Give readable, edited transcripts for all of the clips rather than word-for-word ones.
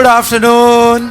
Good afternoon.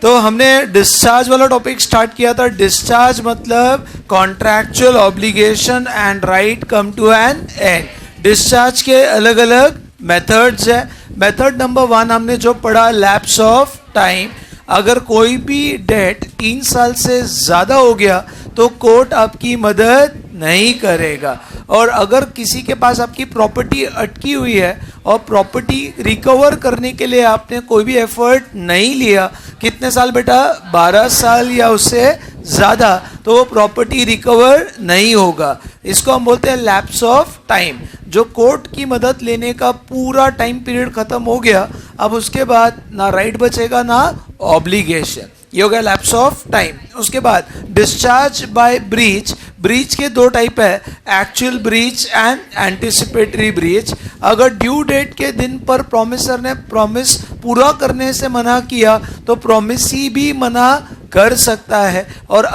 तो हमने discharge वाला टॉपिक स्टार्ट किया था। डिस्चार्ज मतलब contractual obligation and right come to an end. Discharge के अलग अलग मेथड्स है। मेथड नंबर 1 हमने जो पढ़ा, लैप्स ऑफ टाइम। अगर कोई भी डेट 3 साल से ज़्यादा हो गया तो कोर्ट आपकी मदद नहीं करेगा। और अगर किसी के पास आपकी प्रॉपर्टी अटकी हुई है और प्रॉपर्टी रिकवर करने के लिए आपने कोई भी एफर्ट नहीं लिया, कितने साल बेटा, 12 साल या उससे ज़्यादा, तो वो प्रॉपर्टी रिकवर नहीं होगा। इसको हम बोलते हैं लैप्स ऑफ टाइम। जो कोर्ट की मदद लेने का पूरा टाइम पीरियड खत्म हो गया, अब उसके बाद ना राइट बचेगा ना ऑब्लिगेशन। ये हो गया लैप्स ऑफ टाइम। उसके बाद डिस्चार्ज बाय ब्रीच। ब्रीच के 2 टाइप है, actual breach and anticipatory breach. अगर ड्यू डेट के दिन पर प्रॉमिसर ने प्रॉमिस पूरा करने से मना किया तो प्रॉमिसी भी मना कर सकता है और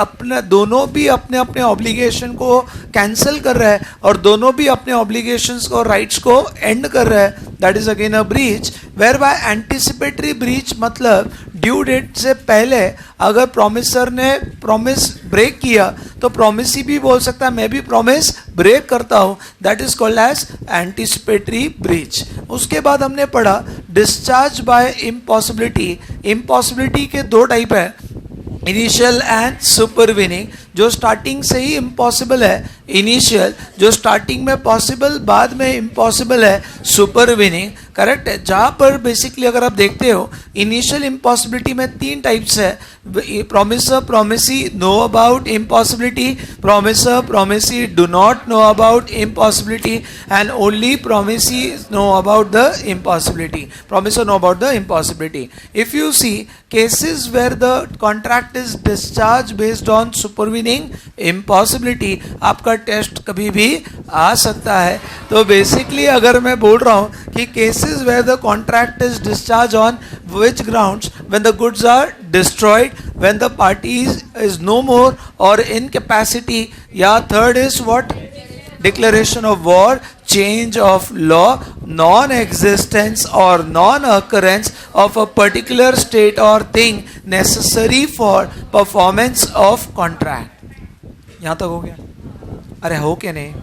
दोनों भी अपने अपने ऑब्लिगेशन को कैंसिल कर रहा है और दोनों भी अपने ऑब्लिगेशंस को, राइट्स को एंड कर रहा है। That is again a breach. Where by anticipatory breach मतलब ड्यू डेट से पहले अगर प्रॉमिसर ने प्रॉमिस ब्रेक किया तो प्रॉमिसी भी बोल सकता है मैं भी प्रॉमिस ब्रेक करता हूं। That is called as anticipatory breach. उसके बाद हमने पढ़ा डिस्चार्ज बाय इम्पॉसिबिलिटी। इम्पॉसिबिलिटी के 2 टाइप है, इनिशियल एंड सुपरवीनिंग। जो स्टार्टिंग से ही इम्पॉसिबल है इनिशियल, जो स्टार्टिंग में पॉसिबल बाद में इम्पॉसिबल है सुपरवीनिंग। करेक्ट है। जहाँ पर बेसिकली अगर आप देखते हो इनिशियल इम्पॉसिबिलिटी में 3 टाइप्स है, promisor promisee know about impossibility, promisor promisee do not know about impossibility and only promisee know about the impossibility, promisor know about the impossibility. If you see cases where the contract is discharge based on supervening impossibility, आपका test कभी भी आ सकता है। तो basically अगर मैं बोल रहा हूँ कि cases where the contract is discharged on which grounds, when the goods are destroyed, when the party is no more or incapacity, या third is what, declaration of war, change of law, non-existence or non-occurrence of a particular state or thing necessary for performance of contract। यहाँ तक हो गया? अरे हो क्या नहीं?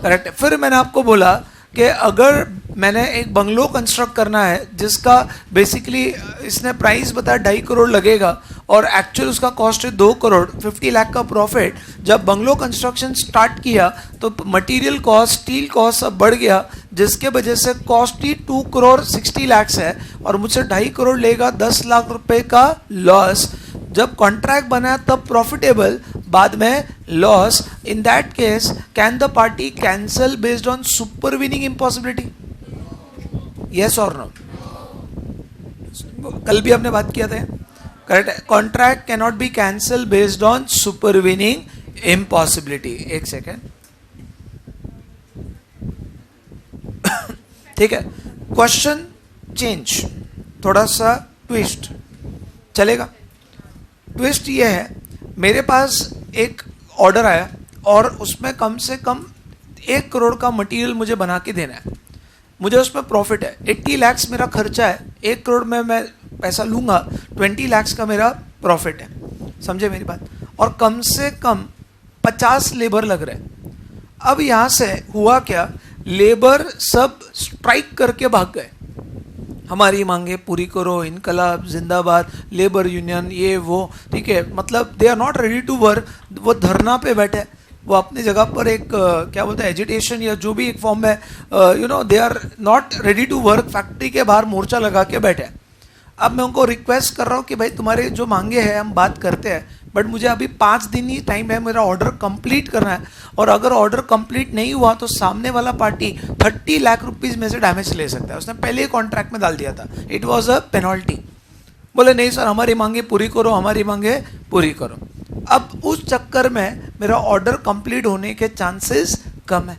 Correct. फिर मैंने आपको बोला कि अगर मैंने एक बंगलो कंस्ट्रक्ट करना है जिसका बेसिकली इसने प्राइस बताया 2.5 करोड़ लगेगा और एक्चुअल उसका कॉस्ट है 2 करोड़, 50 लाख का प्रॉफिट। जब बंगलो कंस्ट्रक्शन स्टार्ट किया तो मटेरियल कॉस्ट, स्टील कॉस्ट सब बढ़ गया, जिसके वजह से कॉस्ट ही 2 करोड़ 60 लाख है और मुझसे 2.5 करोड़ लेगा, 10 लाख रुपए का लॉस। जब कॉन्ट्रैक्ट बना तब प्रॉफिटेबल, बाद में loss. In that case can the party cancel based on supervening impossibility? Yes और नो? कल भी आपने बात किया था, correct. Contract can not be cancel based on supervening impossibility. एक सेकेंड, ठीक है। क्वेश्चन चेंज, थोड़ा सा ट्विस्ट चलेगा। ट्विस्ट ये है, मेरे पास एक ऑर्डर आया और उसमें कम से कम 1 करोड़ का मटेरियल मुझे बना के देना है। मुझे उसमें प्रॉफिट है, 80 लाख मेरा खर्चा है, 1 करोड़ में मैं पैसा लूँगा, 20 लाख का मेरा प्रॉफिट है। समझे मेरी बात? और कम से कम 50 लेबर लग रहे हैं। अब यहाँ से हुआ क्या, लेबर सब स्ट्राइक करके भाग गए, हमारी मांगे पूरी करो, इनकलाब जिंदाबाद, लेबर यूनियन, ये वो, ठीक है। मतलब they are not ready to work. वो धरना पे बैठे, वो अपनी जगह पर एक क्या बोलते हैं, एजिटेशन या जो भी एक फॉर्म है, you know, they are not ready to work. Factory के बाहर मोर्चा लगा के बैठे। अब मैं उनको रिक्वेस्ट कर रहा हूँ कि भाई तुम्हारे जो मांगे हैं हम बात करते हैं, बट मुझे अभी 5 दिन ही टाइम है, मेरा ऑर्डर कंप्लीट करना है। और अगर ऑर्डर कंप्लीट नहीं हुआ तो सामने वाला पार्टी 30 लाख रुपीज में से डैमेज ले सकता है। उसने पहले ही कॉन्ट्रैक्ट में डाल दिया था, इट वॉज अ पेनल्टी। बोले नहीं सर, हमारी मांगे पूरी करो, हमारी मांगे पूरी करो। अब उस चक्कर में मेरा ऑर्डर कंप्लीट होने के चांसेस कम है।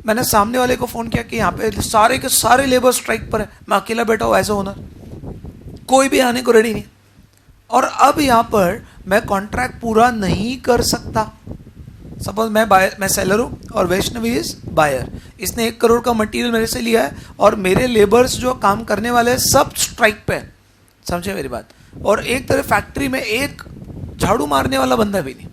मैंने सामने वाले को फोन किया कि यहाँ पे सारे के सारे लेबर स्ट्राइक पर है, मैं अकेला बैठा हूँ एज ए ओनर, कोई भी आने को रेडी नहीं। और अब यहाँ पर मैं कॉन्ट्रैक्ट पूरा नहीं कर सकता। सपोज मैं सेलर हूँ और वैष्णवी इज बायर। इसने 1 करोड़ का मटेरियल मेरे से लिया है और मेरे लेबर्स जो काम करने वाले हैं सब स्ट्राइक पे हैं, समझे मेरी बात। और एक तरह फैक्ट्री में एक झाड़ू मारने वाला बंदा भी नहीं,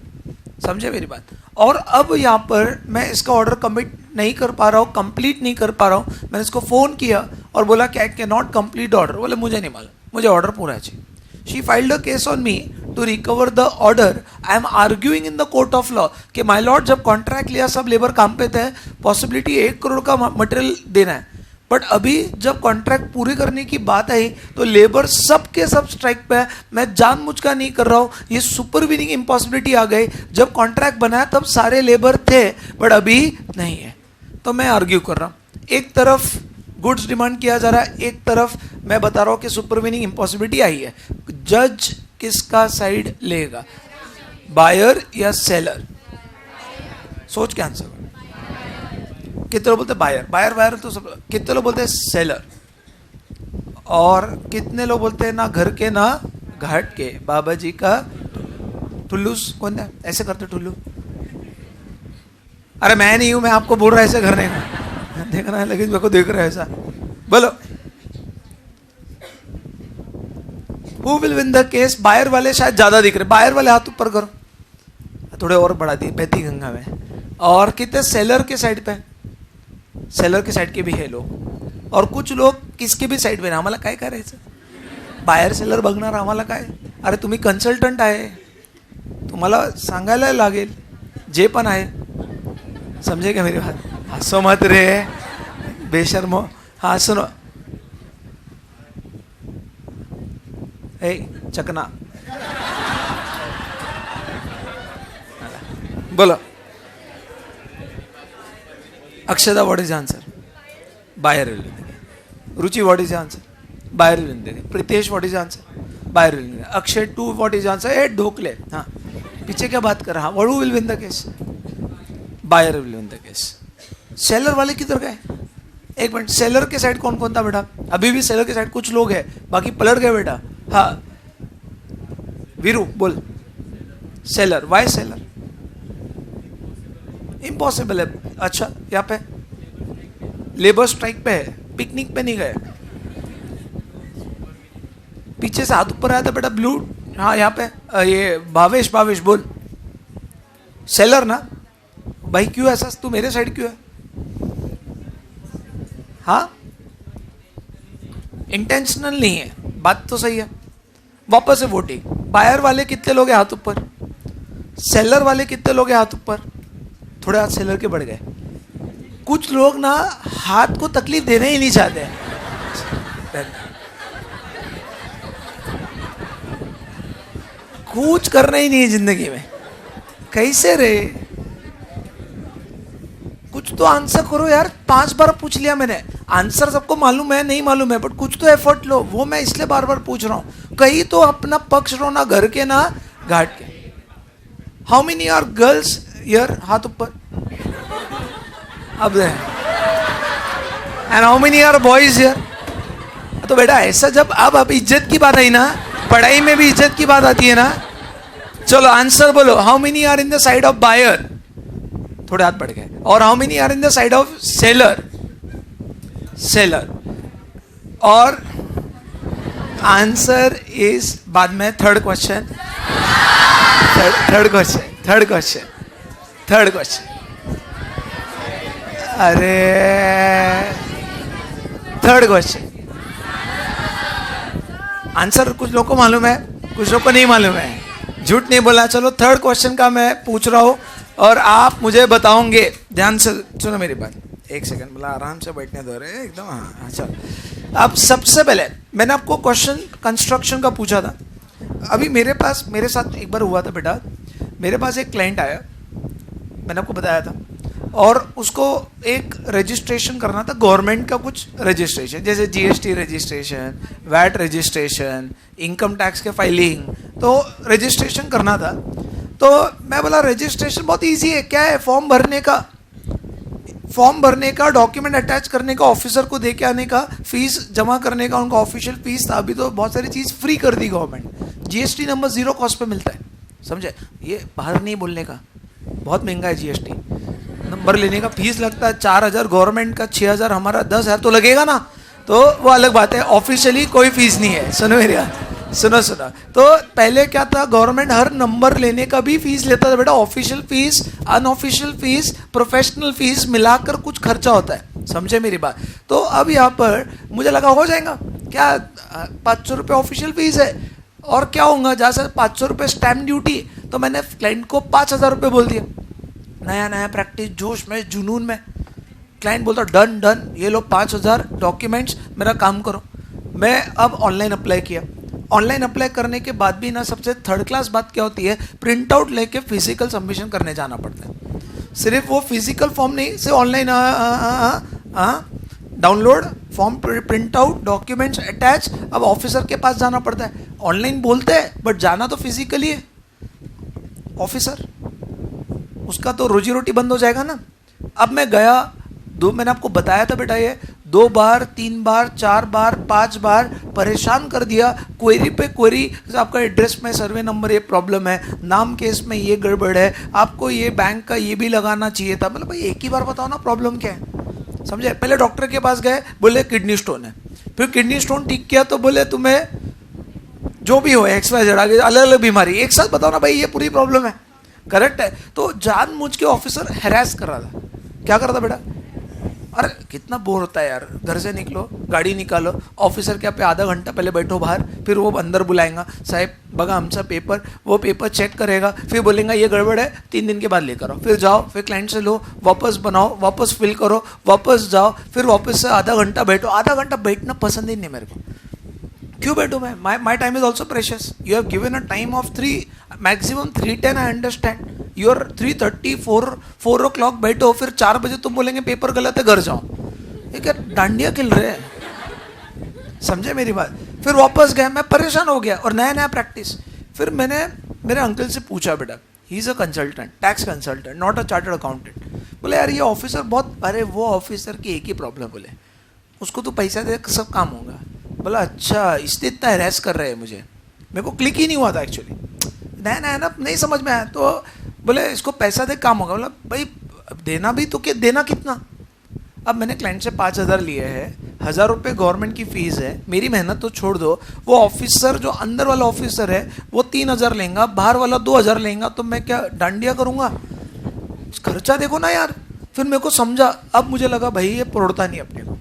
समझे मेरी बात। और अब यहाँ पर मैं इसका ऑर्डर कमिट नहीं कर पा रहा हूँ, कंप्लीट नहीं कर पा रहा हूँ। मैंने इसको फ़ोन किया और बोला कि I can not complete order. बोले मुझे नहीं मालूम, मुझे ऑर्डर पूरा चाहिए। She filed a case on me to recover the order. I am arguing in the court of law कि माय लॉर्ड, जब कॉन्ट्रैक्ट लिया सब लेबर काम पे थे, पॉसिबिलिटी 1 करोड़ का मटेरियल देना है, बट अभी जब कॉन्ट्रैक्ट पूरे करने की बात आई तो लेबर सब के सब स्ट्राइक पे है। मैं जानबूझ का नहीं कर रहा हूँ, ये सुपरवीनिंग इम्पॉसिबिलिटी आ गई। जब कॉन्ट्रैक्ट बनाया तब सारे लेबर थे बट अभी नहीं है। तो मैं आर्ग्यू कर रहा हूँ, एक तरफ गुड्स डिमांड किया जा रहा है, एक तरफ मैं बता रहा हूँ कि सुपरवीनिंग इम्पॉसिबिलिटी आई है। जज किसका साइड लेगा, बायर या सेलर? सोच के आंसर। कितने लोग बोलते बायर, बायर बायर तो सब। कितने लोग बोलते हैं सेलर? और कितने लोग बोलते हैं ना घर के ना घाट के, बाबा जी का टुल्लू कौन है ऐसे करते टुल्लू? अरे मैं नहीं हूं, मैं आपको बोल रहा ऐसे करने का, देखना है लेकिन मेरे को देख रहा है ऐसा। बोलो who will win the case? Buyer वाले शायद ज्यादा दिख रहे, बायर वाले हाथ ऊपर करो, थोड़े और बढ़ा दिए बहती गंगा में। और कितने सेलर के साइड पे? सेलर के साइड के भी है लोग, और कुछ लोग किसके भी साइड पे ना, आम्हाला काय करायचं, बायर सेलर बघणार आम्हाला काय? अरे तुम्ही कन्सल्टंट आहे, तुम्हाला सांगायला लागेल जे पण आहे, समझे क्या मेरी बात? हंसो मत रे बेशर्मो, हाँ सुनो। ए चकना बोलो। Akshada what is answer? Buyer will win. Ruchi what is answer? Buyer will win. Pritesh what is answer? Buyer will win. Akshay 2 what is answer? ए ढोकले, हाँ पीछे क्या बात कर रहा? वड़ू will win the case, buyer will win the case. Seller वाले किधर गए? एक मिनट, सेलर के साइड कौन कौन था बेटा? अभी भी सेलर के साइड कुछ लोग हैं, बाकी पलट गए बेटा। हाँ वीरू बोल। Seller, Y seller? इम्पॉसिबल है। अच्छा यहाँ पे लेबर स्ट्राइक पे है, पिकनिक पे नहीं गए। पीछे से हाथ ऊपर आया था बेटा ब्लू, हाँ यहाँ पे ये भावेश, भावेश बोल। सेलर ना भाई, क्यों ऐसा, तू मेरे साइड क्यों है? हाँ इंटेंशनल नहीं है, बात तो सही है। वापस से वोटिंग। बायर वाले कितने लोग हैं हाथ ऊपर? सेलर वाले कितने लोग हैं हाथ ऊपर? थोड़े हाथ सेलर के बढ़ गए। कुछ लोग ना हाथ को तकलीफ देने ही नहीं चाहते हैं, कुछ करना ही नहीं है जिंदगी में। कैसे रे, कुछ तो आंसर करो यार। 5 बार पूछ लिया मैंने, आंसर सबको मालूम है नहीं मालूम है, बट कुछ तो एफर्ट लो। वो मैं इसलिए बार बार पूछ रहा हूं, कहीं तो अपना पक्ष लो, ना घर के ना घाट के। How many are girls here? हाथ ऊपर। अब and how many are boys here? तो बेटा ऐसा जब अब इज्जत की बात आई ना, पढ़ाई में भी इज्जत की बात आती है ना। चलो आंसर बोलो। How many are in the side of buyer? थोड़े हाथ बढ़ गए। और how many are in the side of seller? Seller. और आंसर इज बाद में। Third question, third question. अरे थर्ड क्वेश्चन आंसर कुछ लोगों को मालूम है, कुछ लोगों को नहीं मालूम है। झूठ नहीं बोला। चलो थर्ड क्वेश्चन का मैं पूछ रहा हूं और आप मुझे बताओगे। ध्यान से सुनो मेरी बात, एक सेकंड, बोला आराम से बैठने दो रे एकदम। हाँ अच्छा, अब सबसे पहले मैंने आपको क्वेश्चन कंस्ट्रक्शन का पूछा था। अभी मेरे साथ एक बार हुआ था बेटा। मेरे पास एक क्लाइंट आया, मैंने आपको बताया था, और उसको एक रजिस्ट्रेशन करना था, गवर्नमेंट का कुछ रजिस्ट्रेशन, जैसे GST registration, VAT registration, income tax के फाइलिंग, तो रजिस्ट्रेशन करना था। तो मैं बोला रजिस्ट्रेशन बहुत इजी है, क्या है, फॉर्म भरने का, डॉक्यूमेंट अटैच करने का, ऑफिसर को दे के आने का, फीस जमा करने का, उनका ऑफिशियल फीस था। अभी तो बहुत सारी चीज़ फ्री कर दी गवर्नमेंट। जीएसटी नंबर 0 कॉस्ट पे मिलता है, समझे? ये बाहर नहीं बोलने का, बहुत महंगा है जीएसटी। नंबर लेने का फीस लगता है 4,000 गवर्नमेंट का, 6,000 हमारा, 10,000 तो लगेगा ना। तो वो अलग बात है, ऑफिशियली कोई फीस नहीं है। सुनो मेरी बात, सुनो। तो पहले क्या था, गवर्नमेंट हर नंबर लेने का भी फीस लेता था बेटा। Official fees, unofficial fees, professional fees मिलाकर कुछ खर्चा होता है, समझे मेरी बात। तो अब यहाँ पर मुझे लगा हो जाएगा क्या, 500 रुपये ऑफिशियल फीस है और क्या होगा, जहाँ से 500 रुपये स्टैम्प ड्यूटी। तो मैंने क्लाइंट को 5,000 रुपये बोल दिया। नया नया प्रैक्टिस, जोश में, जुनून में। क्लाइंट बोलता डन डन, ये लो 5,000 डॉक्यूमेंट्स, मेरा काम करो। मैं अब ऑनलाइन अप्लाई किया। ऑनलाइन अप्लाई करने के बाद भी ना, सबसे थर्ड क्लास बात क्या होती है, प्रिंट आउट लेके फिजिकल सबमिशन करने जाना पड़ता है। सिर्फ वो फिजिकल फॉर्म नहीं, सिर्फ online download form, print out, documents attach. अब ऑफिसर के पास जाना पड़ता है। ऑनलाइन बोलते हैं बट जाना तो फिजिकली है। ऑफिसर, उसका तो रोजी रोटी बंद हो जाएगा ना। अब मैं गया, मैंने आपको बताया था बेटा, ये 2 बार, 3 बार, 4 बार, 5 बार परेशान कर दिया। क्वेरी पे क्वेरी, आपका एड्रेस में सर्वे नंबर ये प्रॉब्लम है, नाम केस में ये गड़बड़ है, आपको ये बैंक का ये भी लगाना चाहिए था। मतलब भाई एक ही बार बताओ ना प्रॉब्लम क्या है, समझे। पहले डॉक्टर के पास गए, बोले किडनी स्टोन है। फिर किडनी स्टोन ठीक किया तो बोले तुम्हें जो भी हो XYZ, आगे अलग अलग बीमारी, एक साथ बताओ ना भाई ये पूरी प्रॉब्लम है। करेक्ट है। तो जानबूझ के ऑफिसर हैरेस कर रहा था। क्या कर रहा था बेटा, अरे कितना बोर होता है यार, घर से निकलो, गाड़ी निकालो, ऑफिसर के पे आधा घंटा पहले बैठो बाहर, फिर वो अंदर बुलाएगा, साहब बगा हमसा पेपर, वो पेपर चेक करेगा, फिर बोलेगा ये गड़बड़ है, 3 दिन के बाद लेकर आओ, फिर जाओ, फिर क्लाइंट से लो, वापस बनाओ, वापस फिल करो, वापस जाओ, फिर वापस से आधा घंटा बैठो। आधा घंटा बैठना पसंद ही नहीं मेरे को। क्यों बैठो मैं, my time is also precious. You have given a time of 3, maximum 3:10, I understand. Your 3:30, 4 o'clock बैठो, फिर 4 बजे तुम बोलेंगे पेपर गलत है, घर जाओ। ये क्या डांडिया खेल रहे हैं, समझे मेरी बात। फिर वापस गए, मैं परेशान हो गया, और नया नया प्रैक्टिस। फिर मैंने मेरे अंकल से पूछा, बेटा he is a consultant, tax consultant, not a chartered accountant. बोले यार ये ऑफिसर बहुत, अरे वो ऑफिसर की एक ही प्रॉब्लम, बोले उसको तो पैसा दे सब काम होगा। बोला अच्छा, इसलिए इतना हैरेस कर रहे हैं मुझे। मेरे को क्लिक ही नहीं हुआ था एक्चुअली, नया नया ना, नहीं समझ में आया। तो बोले इसको पैसा दे काम होगा। बोला भाई देना भी तो, क्या देना कितना। अब मैंने क्लाइंट से 5,000 लिए हैं, 1,000 रुपये गवर्नमेंट की फीस है, मेरी मेहनत तो छोड़ दो। वो ऑफिसर जो अंदर वाला ऑफिसर है वो 3,000 लेगा, बाहर वाला 2,000 लेगा, तो मैं क्या डांडिया करूँगा, खर्चा देखो ना यार। फिर मेरे को समझा, अब मुझे लगा भाई ये पड़ता नहीं अपने को,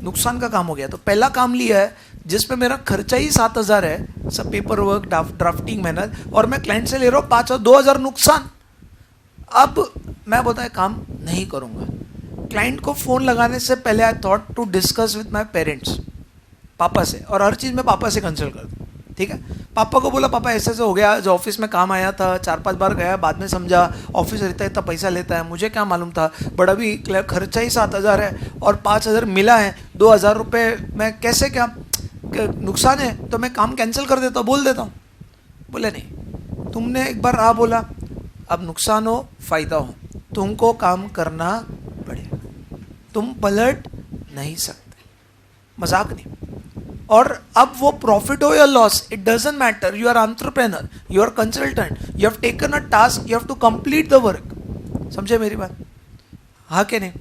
नुकसान का काम हो गया। तो पहला काम लिया है जिसमें मेरा खर्चा ही 7,000 है, सब पेपर वर्क, ड्राफ्टिंग, मेहनत, और मैं क्लाइंट से ले रहा हूँ 5,000, 2,000 नुकसान। अब मैं बताया काम नहीं करूँगा। क्लाइंट को फ़ोन लगाने से पहले I thought to discuss with my parents, पापा से, और हर चीज़ मैं पापा से कंसल्ट करता हूँ, ठीक है। पापा को बोला पापा ऐसे हो गया, जो ऑफिस में काम आया था, 4-5 बार गया, बाद में समझा ऑफिसर इतना पैसा लेता है, मुझे क्या मालूम था, बट अभी खर्चा ही 7,000 है और 5,000 मिला है, 2,000 रुपये मैं कैसे, क्या नुकसान है, तो मैं काम कैंसिल कर देता हूँ, बोल देता हूँ। बोले नहीं, तुमने एक बार बोला, अब नुकसान हो फ़ायदा हो, तुमको काम करना पड़ेगा, तुम पलट नहीं सकते, मजाक नहीं। और अब वो प्रॉफिट हो या loss, it doesn't matter, you are entrepreneur, you are consultant, you have taken a task, you have to complete the work. समझे मेरी बात, हाँ कि नहीं।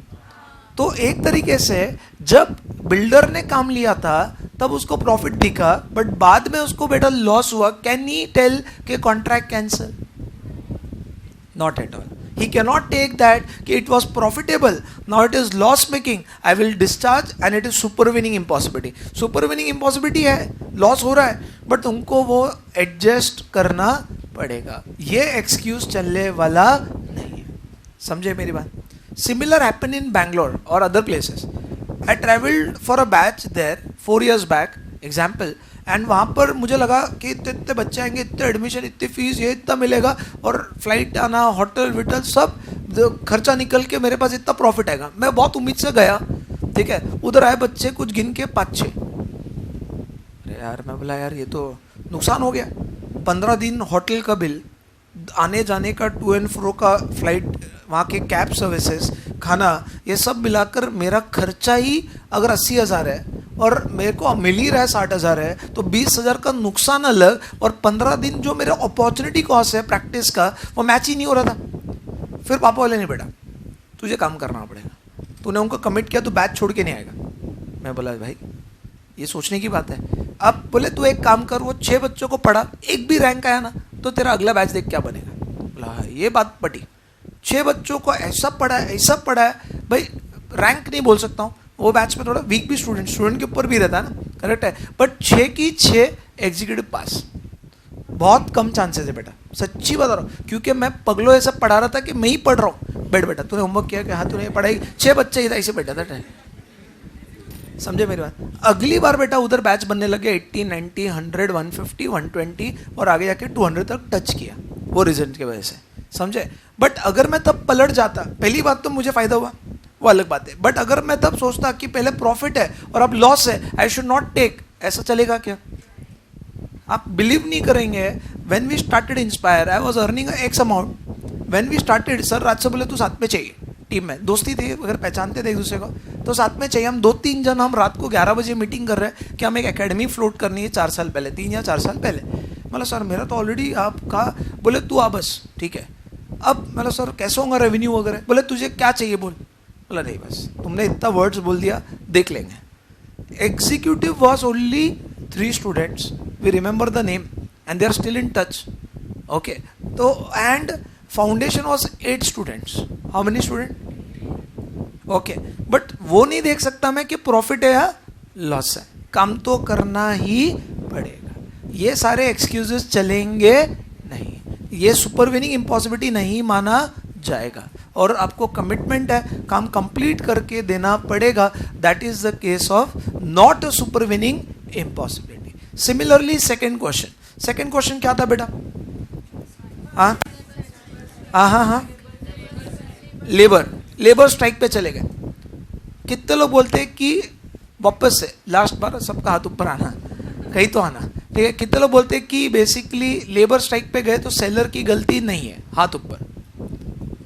तो एक तरीके से जब बिल्डर ने काम लिया था तब उसको प्रॉफिट दिखा, बट बाद में उसको बेटा लॉस हुआ। कैन ही टेल के contract cancel? Not at all. He cannot take that कि it was profitable, now it is loss making, I will discharge and it is supervening impossibility. Supervening impossibility है, loss हो रहा है, but तुमको वो adjust करना पड़ेगा, ये excuse चलने वाला नहीं है। समझे मेरी बात। Similar happened in Bangalore or other places. I traveled for a batch there 4 years back, example, and वहाँ पर मुझे लगा कि इतने बच्चे आएंगे, इतने एडमिशन, इतनी फीस, ये इतना मिलेगा, और फ्लाइट आना, होटल विटल सब खर्चा निकल के मेरे पास इतना प्रॉफिट आएगा। मैं बहुत उम्मीद से गया, ठीक है। उधर आए बच्चे कुछ गिन के 5-6। अरे यार, मैं बोला यार ये तो नुकसान हो गया। 15 दिन होटल का बिल, आने जाने का, टू एंड फ्रो का फ्लाइट, वहाँ के कैब सर्विसेज, खाना, ये सब मिलाकर मेरा खर्चा ही अगर 80,000 है और मेरे को मिल ही रहा है 60,000 है, तो 20,000 का नुकसान अलग, और 15 दिन जो मेरा अपॉर्चुनिटी कॉस्ट है प्रैक्टिस का, वो मैच ही नहीं हो रहा था। फिर पापा बोले नहीं बेटा तुझे काम करना पड़ेगा, तूने उनको कमिट किया तो बैच छोड़ के नहीं आएगा। मैं बोला भाई ये सोचने की बात है। अब बोले तू एक काम कर, वो 6 बच्चों को पढ़ा, एक भी रैंक आया ना तो तेरा अगला बैच देख क्या बनेगा। बोला ये बात पटी, 6 बच्चों को ऐसा पढ़ा है ऐसा पढ़ा है, भाई रैंक नहीं बोल सकता हूँ, वो बैच में थोड़ा वीक भी स्टूडेंट के ऊपर भी रहता है ना, करेक्ट है, बट 6 की 6 एग्जीक्यूटिव पास, बहुत कम चांसेस है बेटा, सच्ची बता रहा हूँ। क्योंकि मैं पगलो ऐसा पढ़ा रहा था कि मैं ही पढ़ रहा हूँ, बैठ बेटा तूने होमवर्क किया कि हाँ तूने पढ़ाई, 6 बच्चे ही था ऐसे बैठा था, समझे मेरी बात। अगली बार बेटा उधर बैच बनने लगे 80, 90, 100, 150, 120 और आगे जाके 200 तक टच किया वो रिजल्ट की वजह से, समझे। बट अगर मैं तब पलट जाता, पहली बात तो मुझे फायदा हुआ, वो अलग बात है, बट अगर मैं तब सोचता कि पहले प्रॉफिट है और अब लॉस है, आई शुड नॉट टेक, ऐसा चलेगा क्या? आप बिलीव नहीं करेंगे, when we started Inspire I was earning x amount, when we started sir रात से बोले तू साथ में चाहिए, टीम में दोस्ती थी, अगर पहचानते थे एक दूसरे को तो साथ में चाहिए, हम 2-3 जन हम रात को 11 बजे मीटिंग कर रहे हैं कि हम एक एकेडमी फ्लोट करनी है 4 साल पहले, 3 या 4 साल पहले। मतलब सर मेरा तो ऑलरेडी आपका, बोले तू आ बस ठीक है। अब मतलब सर कैसे होगा रेवेन्यू वगैरह, बोले तुझे क्या चाहिए बोल, बोला नहीं बस तुमने इतना वर्ड्स बोल दिया देख लेंगे। Executive was only 3 students, we remember the name and they are still in touch, okay. तो and foundation was 8 students, how many student, okay. But वो नहीं देख सकता मैं कि प्रॉफिट है या लॉस है, काम तो करना ही पड़ेगा। ये सारे एक्सक्यूजेस चलेंगे नहीं, ये सुपर विनिंग इम्पॉसिबिलिटी नहीं माना जाएगा और आपको कमिटमेंट है, काम कंप्लीट करके देना पड़ेगा। That is the case of not a super winning impossibility. Similarly second question क्या था बेटा? हाँ हाँ हाँ, लेबर स्ट्राइक पे चले गए। कितने लोग बोलते हैं कि वापस से लास्ट बार सबका हाथ ऊपर आना, कहीं तो आना, ठीक है। कितने लोग बोलते हैं कि बेसिकली लेबर स्ट्राइक पे गए तो सेलर की गलती नहीं है, हाथ ऊपर,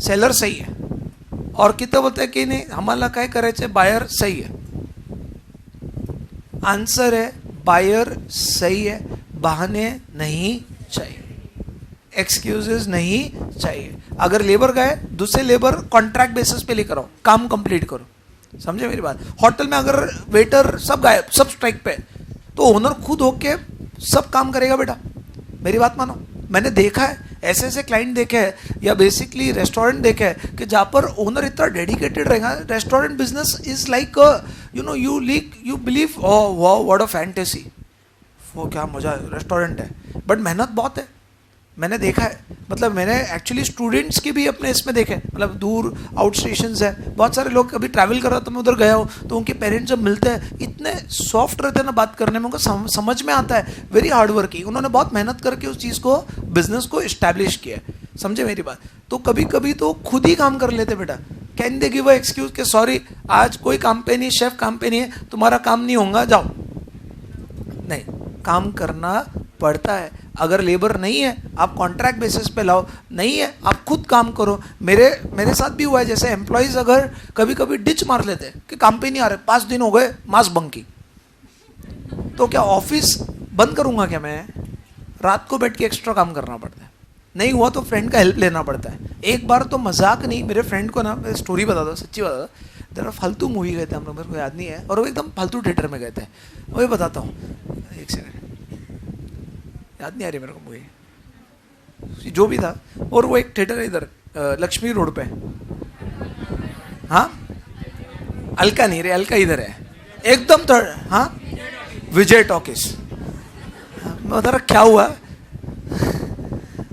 सेलर सही है। और कितने बोलते हैं कि नहीं हमारा काय करायचे, बायर सही है। आंसर है बायर सही है, बहाने नहीं चाहिए, एक्सक्यूजेस नहीं चाहिए। अगर लेबर गए, दूसरे लेबर कॉन्ट्रैक्ट बेसिस पे लेकर आओ, काम कंप्लीट करो, समझे मेरी बात। होटल में अगर वेटर सब गायब, सब स्ट्राइक पे, तो ओनर खुद होके सब काम करेगा बेटा, मेरी बात मानो। मैंने देखा है ऐसे ऐसे क्लाइंट देखे हैं या बेसिकली रेस्टोरेंट देखे हैं कि जहाँ पर ओनर इतना डेडिकेटेड रहेगा, restaurant business is like you believe what a fantasy, वो क्या मजा है, रेस्टोरेंट है बट मेहनत बहुत है। मैंने देखा है, मतलब मैंने एक्चुअली स्टूडेंट्स की भी अपने इसमें देखे, मतलब दूर आउट स्टेशन है, बहुत सारे लोग कभी ट्रैवल कर रहा तो मैं उधर गया हूँ, तो उनके पेरेंट्स जब मिलते हैं इतने सॉफ्ट रहते हैं ना बात करने में, उनको समझ में आता है, वेरी हार्ड वर्किंग, उन्होंने बहुत मेहनत करके उस चीज़ को, बिजनेस को इस्टेब्लिश किया, समझे मेरी बात। तो कभी कभी तो खुद ही काम कर लेते बेटा, can they give a excuse कि सॉरी आज कोई काम पे नहीं, शेफ काम पे नहीं है, तुम्हारा काम नहीं होगा, जाओ। नहीं, काम करना पड़ता है। अगर लेबर नहीं है आप कॉन्ट्रैक्ट बेसिस पे लाओ, नहीं है आप खुद काम करो। मेरे साथ भी हुआ है, जैसे एम्प्लॉयज अगर कभी कभी डिच मार लेते हैं कि काम पे नहीं आ रहे, 5 दिन हो गए मास बंक की, तो क्या ऑफिस बंद करूंगा क्या मैं? रात को बैठ के एक्स्ट्रा काम करना पड़ता है, नहीं हुआ तो फ्रेंड का हेल्प लेना पड़ता है। एक बार तो मजाक नहीं, मेरे फ्रेंड को ना स्टोरी बता दो, सच्ची बता दो, जरा फालतू मूवी गए थे हम लोग, मेरे को याद नहीं है, और वो एकदम फालतू थिएटर में गए थे, वही बताता हूँ, एक सेकंड, याद नहीं आ रही मेरे को मूवी जो भी था। और वो एक थिएटर है इधर लक्ष्मी रोड पे, हाँ अलका नहीं रे, अलका इधर है एकदम थर्ड, हाँ विजय टॉकीज। मैं बता रहा क्या हुआ,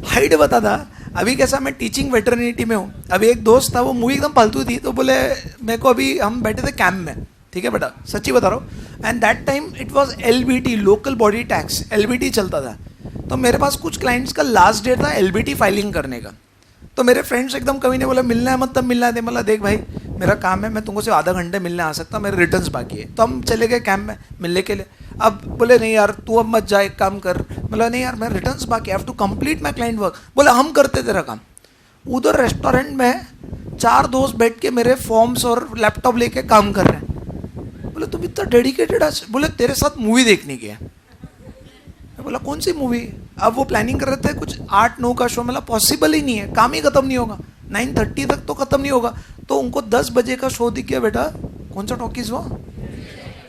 हाइट बता था। अभी कैसा मैं टीचिंग वेटरनिटी में हूँ, अभी एक दोस्त था, वो मूवी एकदम फालतू थी, तो बोले मेरे को, अभी हम बैठे थे कैंप में, ठीक है बेटा सच्ची बता रहा हूँ, and that time it was LBT, local body tax, LBT चलता था। तो मेरे पास कुछ क्लाइंट्स का लास्ट डेट था LBT फाइलिंग करने का, तो मेरे फ्रेंड्स एकदम कभी नहीं बोला मिलना है, मतलब मिलना है, मतलब देख भाई मेरा काम है, मैं तुमको सिर्फ आधा घंटे मिलने आ सकता, मेरे रिटर्न्स बाकी है। तो हम चले गए कैंप में मिलने के लिए। अब बोले नहीं यार तू अब मत जा, एक काम कर, मतलब नहीं यार मैं रिटर्न्स बाकी, have to complete my client work. बोले हम करते तेरा काम। उधर रेस्टोरेंट में 4 दोस्त बैठ के मेरे फॉर्म्स और लैपटॉप लेके काम कर रहे हैं। बोले तुम इतना डेडिकेटेड है, बोले तेरे साथ मूवी देखने की है। मैं बोला कौन सी मूवी? अब वो प्लानिंग कर रहे थे कुछ 8-9 का शो, मतलब पॉसिबल ही नहीं है, काम ही खत्म नहीं होगा, 9:30 तक तो खत्म नहीं होगा। तो उनको 10 बजे का शो दिख गया, बेटा कौन सा टॉकीज वो,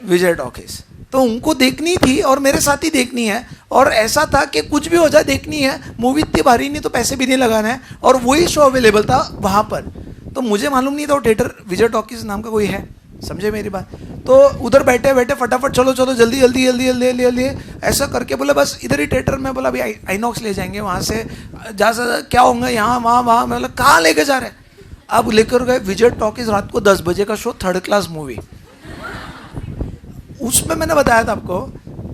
विजय टॉकीज, तो उनको देखनी थी और मेरे साथ ही देखनी है। और ऐसा था कि कुछ भी हो जाए देखनी है, मूवी इतनी भारी नहीं तो पैसे भी नहीं लगाना है, और वही शो अवेलेबल था वहाँ पर। तो मुझे मालूम नहीं था वो थिएटर विजय टॉकीज नाम का कोई है, समझे मेरी बात। तो उधर बैठे बैठे फटाफट चलो चलो जल्दी जल्दी जल्दी जल्दी जल्दी जल्दी ऐसा करके बोला बस इधर ही थिएटर में। बोला अभी आईनॉक्स ले जाएंगे, वहाँ से जा क्या होंगे यहाँ वहाँ वहाँ। मैं बोला कहाँ लेके जा रहे हैं? अब लेकर गए विजय टॉकीज, रात को 10 बजे का शो, 3rd क्लास मूवी। उसमें मैंने बताया था आपको,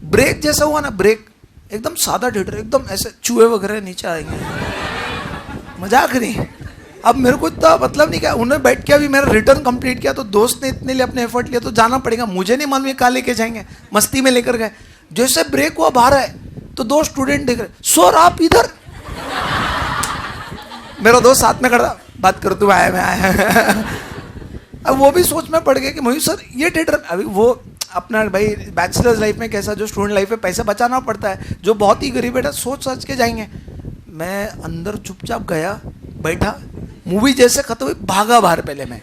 ब्रेक जैसा हुआ ना, ब्रेक एकदम सादा थिएटर, एकदम ऐसे चूहे वगैरह नीचे आएंगे, मजाक नहीं। अब मेरे को इतना मतलब नहीं क्या, उन्हें बैठ के अभी मेरा रिटर्न कंप्लीट किया तो दोस्त ने इतने लिए अपने एफर्ट लिया तो जाना पड़ेगा, मुझे नहीं मालूम कहाँ लेके जाएंगे, मस्ती में लेकर गए। जैसे ब्रेक हुआ बाहर है तो 2 स्टूडेंट देख रहे, सर आप इधर। मेरा दोस्त साथ में खड़ा, बात कर तू आया मैं आया। अब वो भी सोच में पड़ गया कि मोहित सर ये थिएटर, अभी वो अपना भाई बैचलर्स लाइफ में कैसा, जो स्टूडेंट लाइफ में पैसा बचाना पड़ता है, जो बहुत ही गरीब बेटा सोच सोच के जाएंगे। मैं अंदर चुपचाप गया, बैठा, मूवी जैसे खत्म हुई भागा बाहर पहले मैं,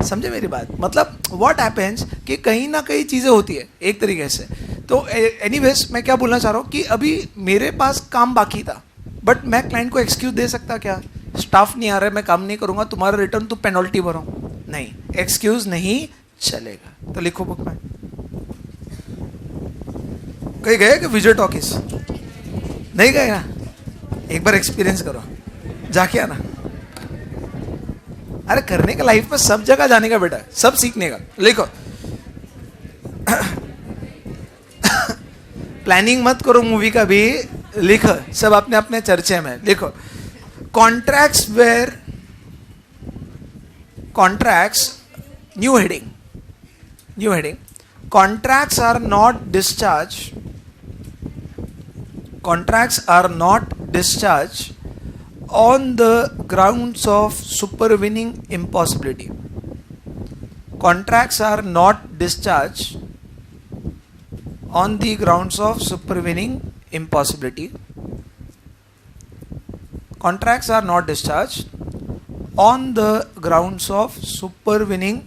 समझे मेरी बात। मतलब व्हाट हैपेंस कि कहीं ना कहीं चीज़ें होती है एक तरीके से। तो एनीवेज मैं क्या बोलना चाह रहा हूँ कि अभी मेरे पास काम बाकी था, बट मैं क्लाइंट को एक्सक्यूज दे सकता क्या, स्टाफ नहीं आ रहा है मैं काम नहीं करूँगा, तुम्हारा रिटर्न तो पेनल्टी भरो, नहीं, एक्सक्यूज नहीं चलेगा। तो लिखो बुक में। कहीं गए कि विजय टॉकीज नहीं गए ना, एक बार एक्सपीरियंस करो, जाके आना। अरे करने का लाइफ में सब जगह जाने का बेटा, सब सीखने का। लिखो प्लानिंग मत करो मूवी का भी, लिखो सब अपने अपने चर्चे में। लिखो contracts where contracts, new heading, contracts are not discharged, contracts are not discharged on the grounds of supervening impossibility. Contracts are not discharged on the grounds of supervening impossibility. Contracts are not discharged on the grounds of supervening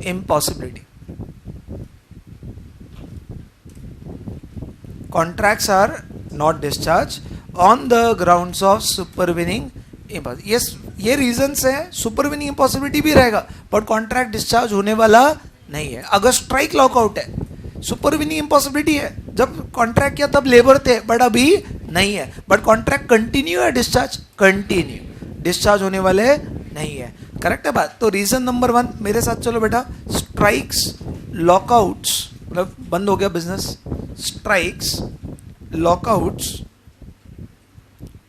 impossibility. Contracts are not discharged on the grounds of supervening impossibility. Yes, ये reasons है, सुपरविनिंग impossibility भी रहेगा but contract discharge होने वाला नहीं है। अगर strike lockout है, सुपरविनिंग इम्पॉसिबिलिटी है, जब कॉन्ट्रैक्ट किया तब लेबर थे बट अभी नहीं है, बट कॉन्ट्रैक्ट कंटिन्यू है, डिस्चार्ज कंटिन्यू, डिस्चार्ज होने वाले नहीं है। करेक्ट है बात। तो रीजन नंबर 1 मेरे साथ चलो बेटा, स्ट्राइक्स लॉकआउट्स, मतलब बंद हो गया business, strikes lockouts,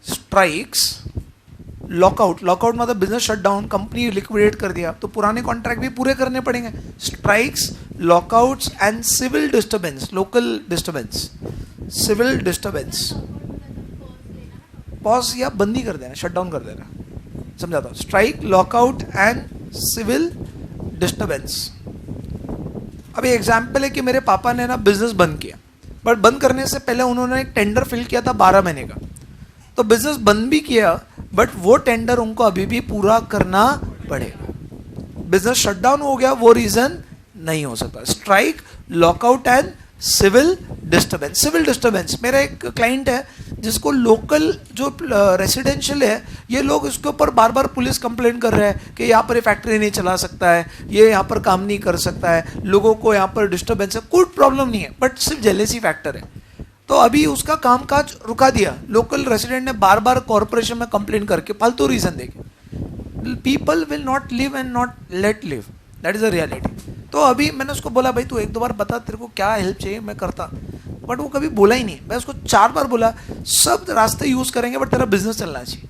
strikes lockout, lockout मतलब बिजनेस शटडाउन, कंपनी लिक्विडेट कर दिया तो पुराने कॉन्ट्रैक्ट भी पूरे करने पड़ेंगे। Strikes lockouts and civil disturbance, local disturbance, civil disturbance, pause या बंदी कर देना, शटडाउन कर देना, समझाता हूँ। Strike lockout and civil disturbance. अभी एग्जाम्पल है कि मेरे पापा ने ना बिजनेस बंद किया, बट बंद करने से पहले उन्होंने एक टेंडर फिल किया था 12 महीने का, तो बिजनेस बंद भी किया बट वो टेंडर उनको अभी भी पूरा करना पड़ेगा। बिजनेस शटडाउन हो गया वो रीजन नहीं हो सकता। Strike lockout and civil disturbance. Civil disturbance, मेरा एक क्लाइंट है जिसको लोकल जो रेसिडेंशियल है, ये लोग इसके ऊपर बार बार पुलिस कंप्लेंट कर रहे हैं कि यहाँ पर ये फैक्ट्री नहीं चला सकता है, ये यहाँ पर काम नहीं कर सकता है, लोगों को यहाँ पर डिस्टर्बेंस है, कोई प्रॉब्लम नहीं है बट सिर्फ जेलेसी फैक्टर है। तो अभी उसका कामकाज रुका दिया, लोकल रेसिडेंट ने बार बार कॉर्पोरेशन में कंप्लेन करके, फालतू रीजन देके। People will not live and not let live, that is a reality. तो अभी मैंने उसको बोला भाई तू 1-2 बार बता तेरे को क्या हेल्प चाहिए, मैं करता, बट वो कभी बोला ही नहीं। मैं उसको 4 बार बोला सब रास्ते यूज करेंगे बट तेरा बिजनेस चलना चाहिए।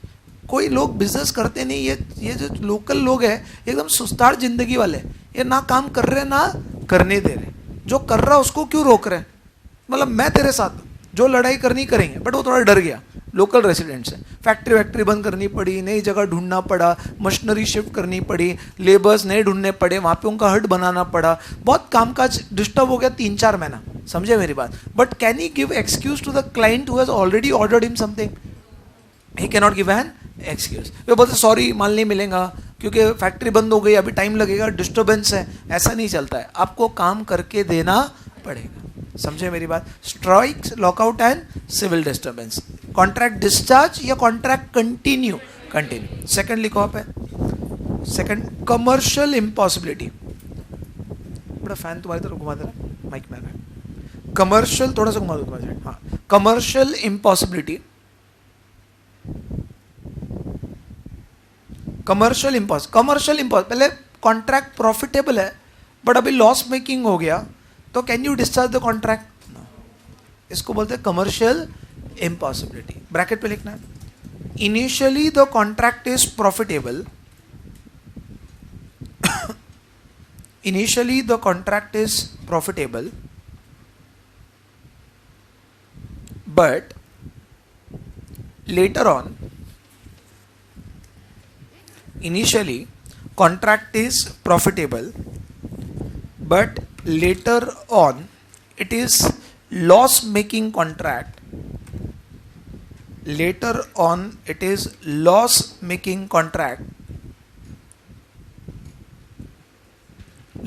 कोई लोग बिजनेस करते नहीं, ये जो लोकल लोग हैं एकदम सुस्तार जिंदगी वाले, ये ना काम कर रहे ना करने दे रहे, जो कर रहा उसको क्यों रोक रहे। मतलब मैं तेरे साथ जो लड़ाई करनी करेंगे, बट वो थोड़ा डर गया लोकल रेसिडेंट से। फैक्ट्री बंद करनी पड़ी, नई जगह ढूंढना पड़ा, मशीनरी शिफ्ट करनी पड़ी, लेबर्स नए ढूंढने पड़े, वहाँ पे उनका हट बनाना पड़ा, बहुत कामकाज डिस्टर्ब हो गया 3-4 महीना, समझे मेरी बात। But can he give excuse to the client who has already ordered him something? He can not give an excuse. वे बोलते सॉरी माल नहीं मिलेगा क्योंकि फैक्ट्री बंद हो गई, अभी टाइम लगेगा, डिस्टर्बेंस है। ऐसा नहीं चलता है, आपको काम करके देना पड़ेगा। समझे मेरी बात? Strike, lockout and civil disturbance. Contract discharge या कॉन्ट्रैक्ट कंटिन्यू? कंटिन्यू। सेकंड लिखो आप है, सेकंड कमर्शियल इम्पॉसिबिलिटी। बड़ा फैन तुम्हारी तरफ घुमा देना, माइक में आ रहा है। कमर्शियल, थोड़ा सा घुमा दो तुम्हारे साइड। हाँ, कमर्शियल इम्पॉसिबिलिटी। कमर्शियल इम्पॉस, पहले कॉन्ट्रैक्ट प्रॉफिटेबल है बट अभी लॉस मेकिंग हो गया, तो can you discharge the contract? इसको बोलते हैं कमर्शियल इम्पॉसिबिलिटी। ब्रैकेट पे लिखना है, initially the contract is profitable, initially the contract is profitable, but later on, initially contract is profitable but later on it is loss making contract. Later on it is loss making contract,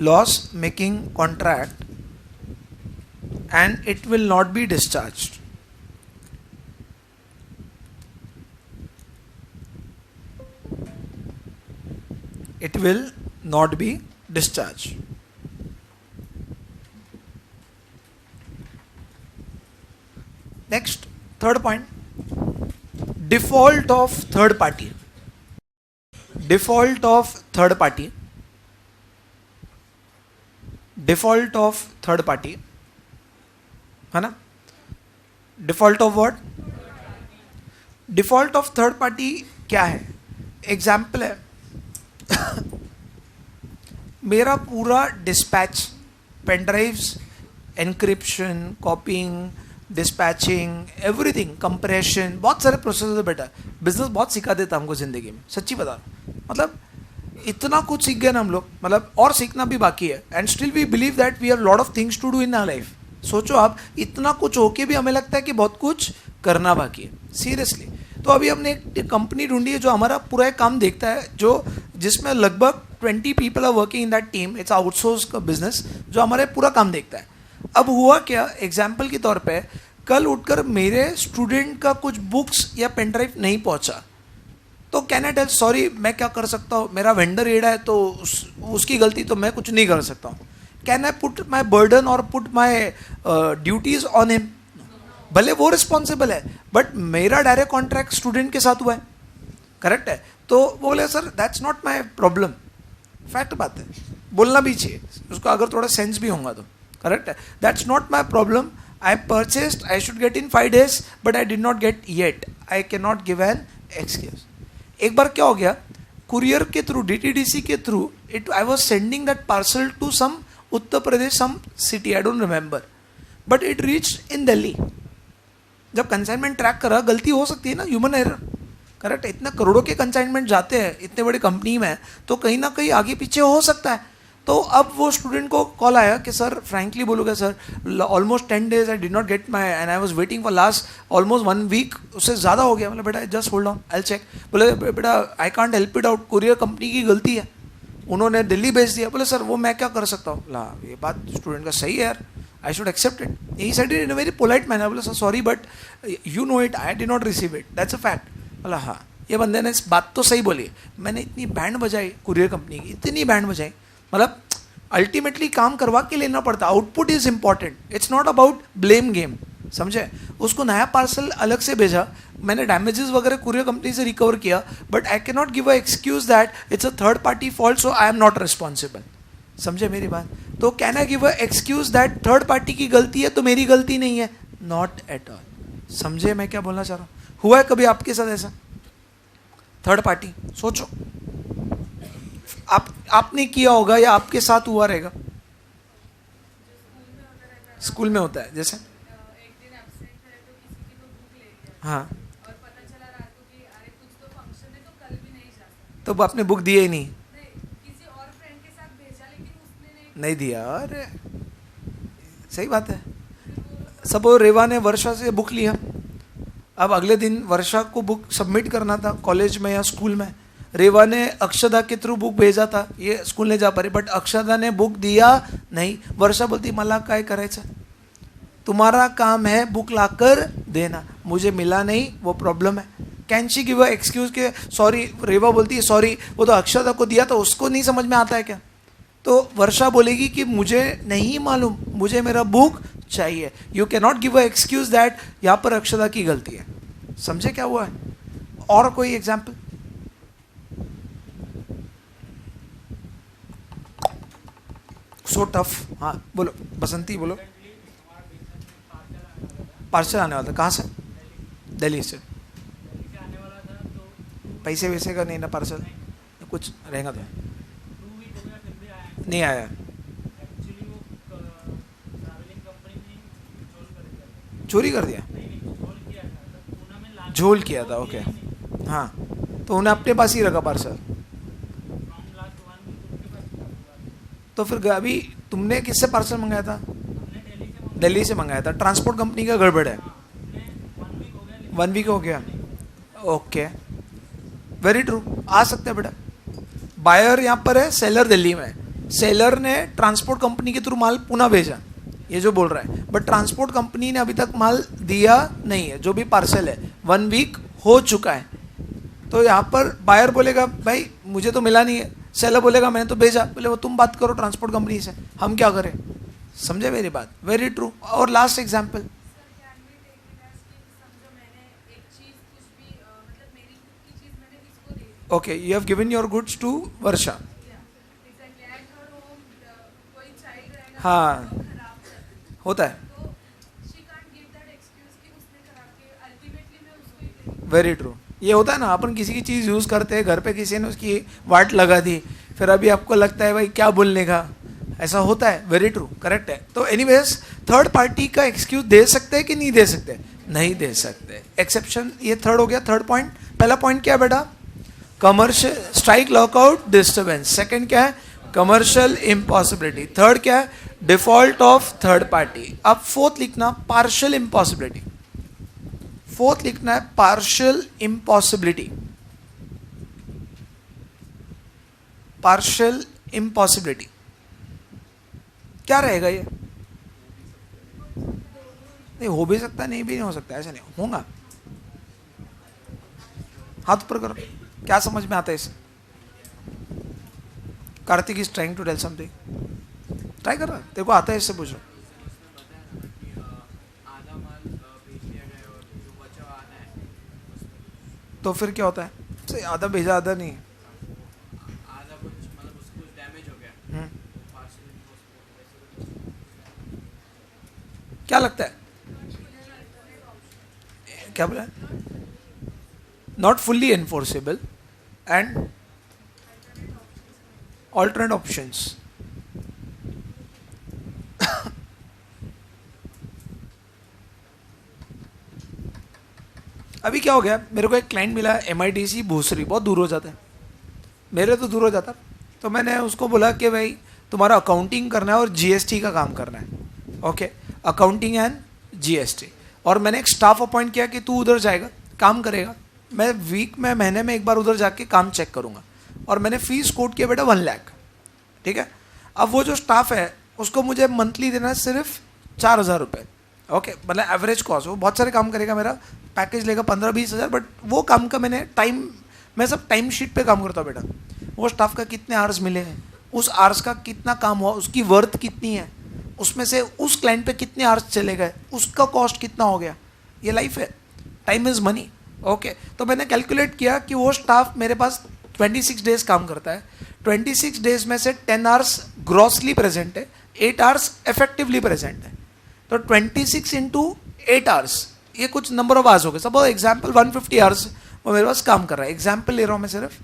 loss making contract, and it will not be discharged. It will not be discharged. Next, third point, default of third party. Default of third party. Default of third party है ना? Default of what? Default of third party क्या है? Example है मेरा पूरा dispatch, pen drives, encryption, copying, dispatching, everything, compression, बहुत सारे process है बेटा। बिजनेस बहुत सिखा देता हमको जिंदगी में, सच्ची बता रहा हूँ। मतलब इतना कुछ सीख गए ना हम लोग, मतलब और सीखना भी बाकी है। And still we believe that we have lot of things to do in our life. सोचो आप, इतना कुछ होके भी हमें लगता है कि बहुत कुछ करना बाकी है, सीरियसली। तो अभी हमने एक कंपनी ढूंढी है जो हमारा पूरा एक काम देखता है, जो जिसमें लगभग 20 people are working in that team. It's outsource का बिजनेस जो हमारे पूरा काम देखता है। अब हुआ क्या, एग्जाम्पल के तौर पर कल उठकर मेरे स्टूडेंट का कुछ बुक्स या पेन ड्राइव नहीं पहुंचा, तो कैन आई टेल सॉरी, मैं क्या कर सकता हूँ, मेरा वेंडर एड़ा है तो उसकी गलती, तो मैं कुछ नहीं कर सकता हूँ। Can I put my burden और put my duties on him? भले वो रिस्पॉन्सिबल है बट मेरा डायरेक्ट कॉन्ट्रैक्ट स्टूडेंट के साथ हुआ है, करेक्ट है? तो बोले sir that's not my problem. Fact बात है, बोलना भी चाहिए उसको, अगर थोड़ा सेंस भी होगा तो, करेक्ट है? That's not my problem, I purchased, I should get in 5 days but I did not get yet, I can not give an excuse. एक बार क्या हो गया, कुरियर के थ्रू, DTDC के through, I was sending that parcel to some Uttar Pradesh, some city, I don't remember, but it reach in Delhi. जब consignment track करा, गलती हो सकती है ना, ह्यूमन एरर, करेक्ट? इतना करोड़ों के कंसाइनमेंट जाते हैं इतने बड़ी कंपनी में, तो कहीं ना कहीं आगे पीछे हो सकता है। तो अब वो स्टूडेंट को कॉल आया कि सर फ्रैंकली बोलूँगा sir, almost 10 days I did not get my, and I was waiting for last almost 1 week, उससे ज़्यादा हो गया। मतलब बेटा just hold on, I check. बोले बेटा I can't help it out, courier company की गलती है, उन्होंने दिल्ली भेज दिया। बोले सर वो मैं क्या कर सकता हूँ? ला, ये बात स्टूडेंट का सही है यार, I should accept it. He said it in a very polite manner. बोले sir sorry but you know it, I did not receive it, that's a fact. बोला हाँ, ये बंदे ने इस बात तो सही बोली। मैंने इतनी बैंड बजाई कुरियर कंपनी की, इतनी बैंड बजाई, मतलब अल्टीमेटली काम करवा के लेना पड़ता। Output is important, it's not about blame game, समझे? उसको नया पार्सल अलग से भेजा, मैंने डैमेजेस वगैरह कुरियर कंपनी से रिकवर किया, but I can not give a excuse that it's a third party fault, so I am not responsible. समझे मेरी बात? तो can I give a excuse that third party की गलती है तो मेरी गलती नहीं है? Not at all. समझे मैं क्या बोलना चाह रहा हूँ? हुआ है कभी आपके साथ ऐसा? थर्ड पार्टी, सोचो आपने किया होगा या आपके साथ हुआ रहेगा। स्कूल में होता है जैसे, एक दिन एब्सेंट है तो किसी की तो बुक ले गया, हाँ, और पता चला रात को कि अरे कुछ तो फंक्शन है तो कल भी नहीं जा सकता। तो आपने बुक दिया ही नहीं? किसी और फ्रेंड के साथ भेजा लेकिन उसने नहीं दिया। अरे सही बात है। सब रेवा ने वर्षा से बुक लिया, अब अगले दिन वर्षा को बुक सबमिट करना था कॉलेज में या स्कूल में, रेवा ने अक्षदा के थ्रू बुक भेजा था, ये स्कूल नहीं जा पा रही, बट अक्षदा ने बुक दिया नहीं. वर्षा बोलती मला काय करायचं, तुम्हारा काम है बुक लाकर देना, मुझे मिला नहीं वो प्रॉब्लम है. Can she give a excuse के सॉरी, रेवा बोलती है सॉरी वो तो अक्षदा को दिया था, उसको नहीं समझ में आता है क्या. तो वर्षा बोलेगी कि मुझे नहीं मालूम, मुझे मेरा बुक चाहिए. You can not give a excuse that यहाँ पर अक्षदा की गलती है. समझे क्या हुआ है. और कोई एग्जाम्पल. So tough. हाँ बोलो बसंती बोलो. पार्सल आने वाला था, कहाँ से. दिल्ली से. पैसे वैसे का नहीं ना पार्सल, कुछ रहेगा तो नहीं आया. चोरी कर दिया, झोल किया था. ओके हाँ, तो उन्हें अपने पास ही रखा पार्सल. तो फिर अभी तुमने किससे पार्सल मंगाया था. दिल्ली से मंगाया था. ट्रांसपोर्ट कंपनी का गड़बड़ है. 1 वीक हो गया. Okay very true. आ सकते हैं बेटा. बायर यहाँ पर है, सेलर दिल्ली में है. सेलर ने ट्रांसपोर्ट कंपनी के थ्रू माल पुनः भेजा, ये जो बोल रहा है, बट ट्रांसपोर्ट कंपनी ने अभी तक माल दिया नहीं है. जो भी पार्सल है 1 वीक हो चुका है. तो यहाँ पर बायर बोलेगा भाई मुझे तो मिला नहीं है, सेलर बोलेगा मैंने तो भेजा. बोले वो तुम बात करो ट्रांसपोर्ट कंपनी से, हम क्या करें. समझे मेरी बात. Very true. और last example. Okay you have given your goods to Varsha. हाँ होता है. Very true. ये होता है ना, अपन किसी की चीज़ यूज़ करते हैं, घर पे किसी ने उसकी वाट लगा दी, फिर अभी आपको लगता है भाई क्या बोलने का. ऐसा होता है. वेरी ट्रू, करेक्ट है. तो एनीवेज थर्ड पार्टी का एक्सक्यूज दे सकते हैं कि नहीं दे सकते. नहीं दे सकते. एक्सेप्शन. ये थर्ड हो गया. Third point. पहला पॉइंट क्या है बेटा. Commercial strike, lockout, disturbance. Second क्या है. Commercial impossibility. थर्ड क्या है. Default of third party. अब फोर्थ लिखना पार्शियल इम्पॉसिबिलिटी. फोर्थ लिखना है पार्शियल इम्पॉसिबिलिटी. पार्शियल इम्पॉसिबिलिटी क्या रहेगा. ये नहीं हो भी सकता है, नहीं भी नहीं हो सकता. ऐसा नहीं होगा. हाथ ऊपर करो. क्या समझ में आता है इसे. Kartik is trying to tell something. Try कर रहा है. तेरे को आता है इससे पूछ रहा. तो फिर क्या होता है. आधा भेजा आधा नहीं. क्या लगता है. क्या बोला. Not fully enforceable and alternate options. अभी क्या हो गया. मेरे को एक क्लाइंट मिला MIDC भूसरी, बहुत दूर हो जाता है. मेरे तो दूर हो जाता. तो मैंने उसको बोला कि भाई तुम्हारा अकाउंटिंग करना है और GST का काम करना है. Okay accounting and GST. और मैंने एक स्टाफ अपॉइंट किया कि तू उधर जाएगा, काम करेगा. मैं वीक में, महीने में एक बार उधर जाके काम चेक करूँगा. और मैंने फीस कोट किया बेटा 1 लाख. ठीक है. अब वो जो स्टाफ है उसको मुझे मंथली देना है सिर्फ 4,000 रुपये. ओके मतलब एवरेज कॉस्ट. वो बहुत सारे काम करेगा, मेरा पैकेज लेगा 15-20 हज़ार. बट वो काम का मैंने टाइम, मैं सब टाइम शीट पे काम करता हूँ बेटा. वो स्टाफ का कितने आवर्स मिले हैं, उस आवर्स का कितना काम हुआ, उसकी वर्थ कितनी है, उसमें से उस क्लाइंट पे कितने आवर्स चले गए, उसका कॉस्ट कितना हो गया. ये लाइफ है. Time is money. ओके तो मैंने कैलकुलेट किया कि वो स्टाफ मेरे पास 26 डेज काम करता है. 26 डेज में से 10 आवर्स ग्रॉसली प्रेजेंट है, 8 आवर्स इफेक्टिवली प्रेजेंट है. तो 26 इंटू 8 आवर्स, ये कुछ नंबर ऑफ आवर्स हो गए. सपोज एग्जाम्पल 150 आवर्स वो मेरे पास काम कर रहा है. एग्जाम्पल ले रहा हूँ मैं सिर्फ.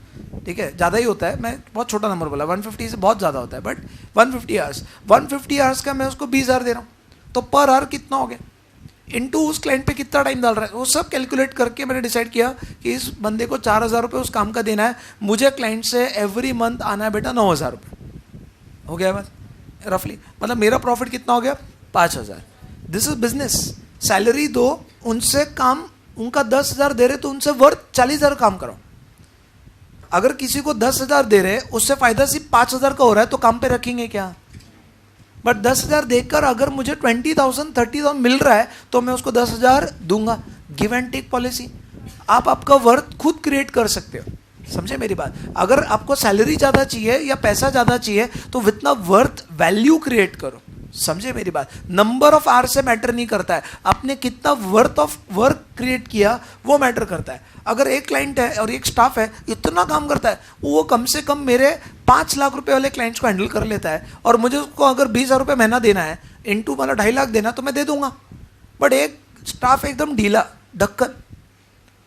ठीक है ज़्यादा ही होता है, मैं बहुत छोटा नंबर बोला. 150 से बहुत ज़्यादा होता है, बट 150 आवर्स. 150 आवर्स का मैं उसको 20,000 दे रहा हूँ. तो पर आवर कितना हो गया, इनटू उस क्लाइंट पे कितना टाइम डाल रहा है, वो सब कैलकुलेट करके मैंने डिसाइड किया कि इस बंदे को 4,000 रुपये उस काम का देना है. मुझे क्लाइंट से एवरी मंथ आना है बेटा 9,000 रुपये. हो गया बस रफली. मतलब मेरा प्रॉफिट कितना हो गया 5,000. This is business. सैलरी दो, उनसे काम उनका 10,000 दे रहे तो उनसे वर्थ 40,000 काम कराओ। अगर किसी को 10,000 दे रहे उससे फायदा सिर्फ 5,000 का हो रहा है तो काम पे रखेंगे क्या? बट 10,000 देकर अगर मुझे 20,000 30,000 मिल रहा है तो मैं उसको 10,000 दूंगा। Give and take policy. आप आपका वर्थ खुद क्रिएट कर सकते हो, समझे मेरी बात? अगर आपको सैलरी ज़्यादा चाहिए या पैसा ज़्यादा चाहिए तो वितना वर्थ वैल्यू क्रिएट करो, समझे मेरी बात? नंबर ऑफ आवर से मैटर नहीं करता है, आपने कितना वर्थ ऑफ वर्क क्रिएट किया वो मैटर करता है। अगर एक क्लाइंट है और एक स्टाफ है इतना काम करता है, वो कम से कम मेरे 5 लाख रुपए वाले क्लाइंट्स को हैंडल कर लेता है और मुझे उसको अगर 20,000 रुपये महीना देना है इनटू मतलब 2.5 लाख देना तो मैं दे दूंगा। बट एक स्टाफ एकदम ढीला ढक्कन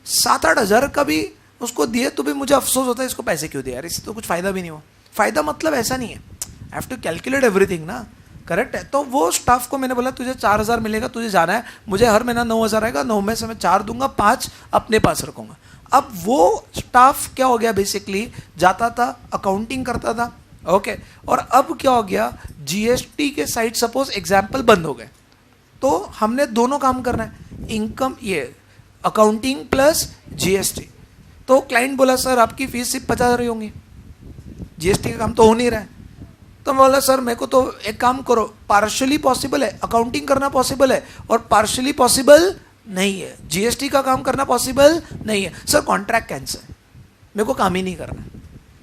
7-8 हज़ार का भी उसको दिए तो भी मुझे अफसोस होता है इसको पैसे क्यों दिए यार, इससे तो कुछ फायदा भी नहीं हुआ। फायदा मतलब ऐसा नहीं है, I have to calculate everything ना, करेक्ट है? तो वो स्टाफ को मैंने बोला तुझे 4,000 मिलेगा, तुझे जाना है, मुझे हर महीना 9,000 आएगा, 9 में से मैं 4 दूंगा, 5 अपने पास रखूंगा। अब वो स्टाफ क्या हो गया, बेसिकली जाता था अकाउंटिंग करता था, ओके, और अब क्या हो गया, जीएसटी के साइड सपोज एग्जाम्पल बंद हो गए तो हमने दोनों काम करना है, इनकम ये अकाउंटिंग प्लस जीएसटी। तो क्लाइंट बोला सर आपकी फीस सिर्फ 50,000 ही होंगी, जीएसटी का काम तो हो नहीं रहा है। तो मैं बोला सर मेरे को तो एक काम करो, पार्शली पॉसिबल है अकाउंटिंग करना पॉसिबल है और पार्शली पॉसिबल नहीं है जीएसटी का काम करना पॉसिबल नहीं है। सर कॉन्ट्रैक्ट कैंसिल, मेरे को काम ही नहीं करना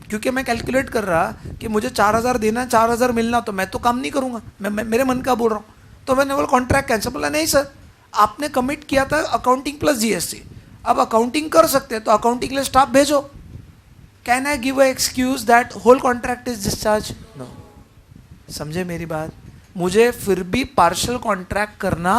क्योंकि मैं कैलकुलेट कर रहा कि मुझे 4,000 देना 4,000 मिलना, तो मैं तो काम नहीं करूंगा, मैं मेरे मन का बोल रहा हूँ। तो मैंने बोला कॉन्ट्रैक्ट कैंसिल। बोला नहीं सर आपने कमिट किया था अकाउंटिंग प्लस जीएसटी, अब अकाउंटिंग कर सकते हैं तो अकाउंटिंग के लिए स्टाफ भेजो। Can I give a excuse that whole contract is discharge? No, समझे मेरी बात? मुझे फिर भी पार्शियल कॉन्ट्रैक्ट करना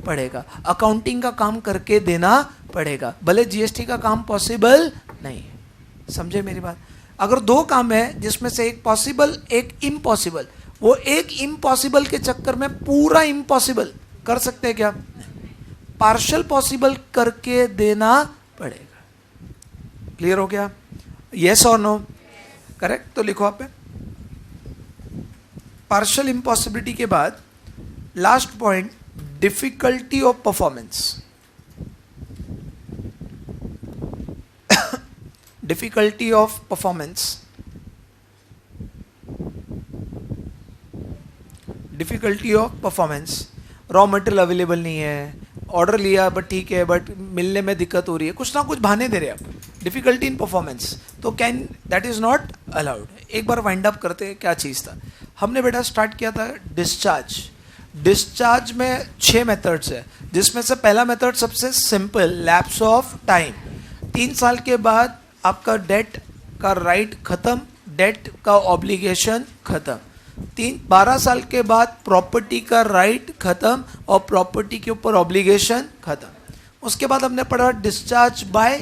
पड़ेगा, अकाउंटिंग का काम करके देना पड़ेगा, भले जीएसटी का काम पॉसिबल नहीं है, समझे मेरी बात? अगर 2 काम है जिसमें से एक पॉसिबल एक इम्पॉसिबल, वो एक इम्पॉसिबल के चक्कर में पूरा इम्पॉसिबल कर सकते हैं क्या? पार्शियल पॉसिबल करके देना पड़ेगा। क्लियर हो गया? यस और नो? करेक्ट? तो लिखो आप पे पार्शियल इम्पॉसिबिलिटी के बाद last point, difficulty of performance. Difficulty of performance, difficulty of performance. Raw material available नहीं है, ऑर्डर लिया बट ठीक है बट मिलने में दिक्कत हो रही है, कुछ ना कुछ बहाने दे रहे हैं आप, डिफिकल्टी इन परफॉर्मेंस, तो can that is not allowed. एक बार वाइंड अप करते हैं क्या चीज़ था। हमने बेटा स्टार्ट किया था डिस्चार्ज। डिस्चार्ज में 6 मेथड्स है जिसमें से पहला मेथड सबसे सिंपल, लैप्स ऑफ टाइम। 3 साल के बाद आपका डेट का राइट खत्म, डेट का ऑब्लिगेशन खत्म। 12 साल के बाद प्रॉपर्टी का राइट खत्म और प्रॉपर्टी के ऊपर ऑब्लिगेशन खत्म। उसके बाद हमने पढ़ा discharge by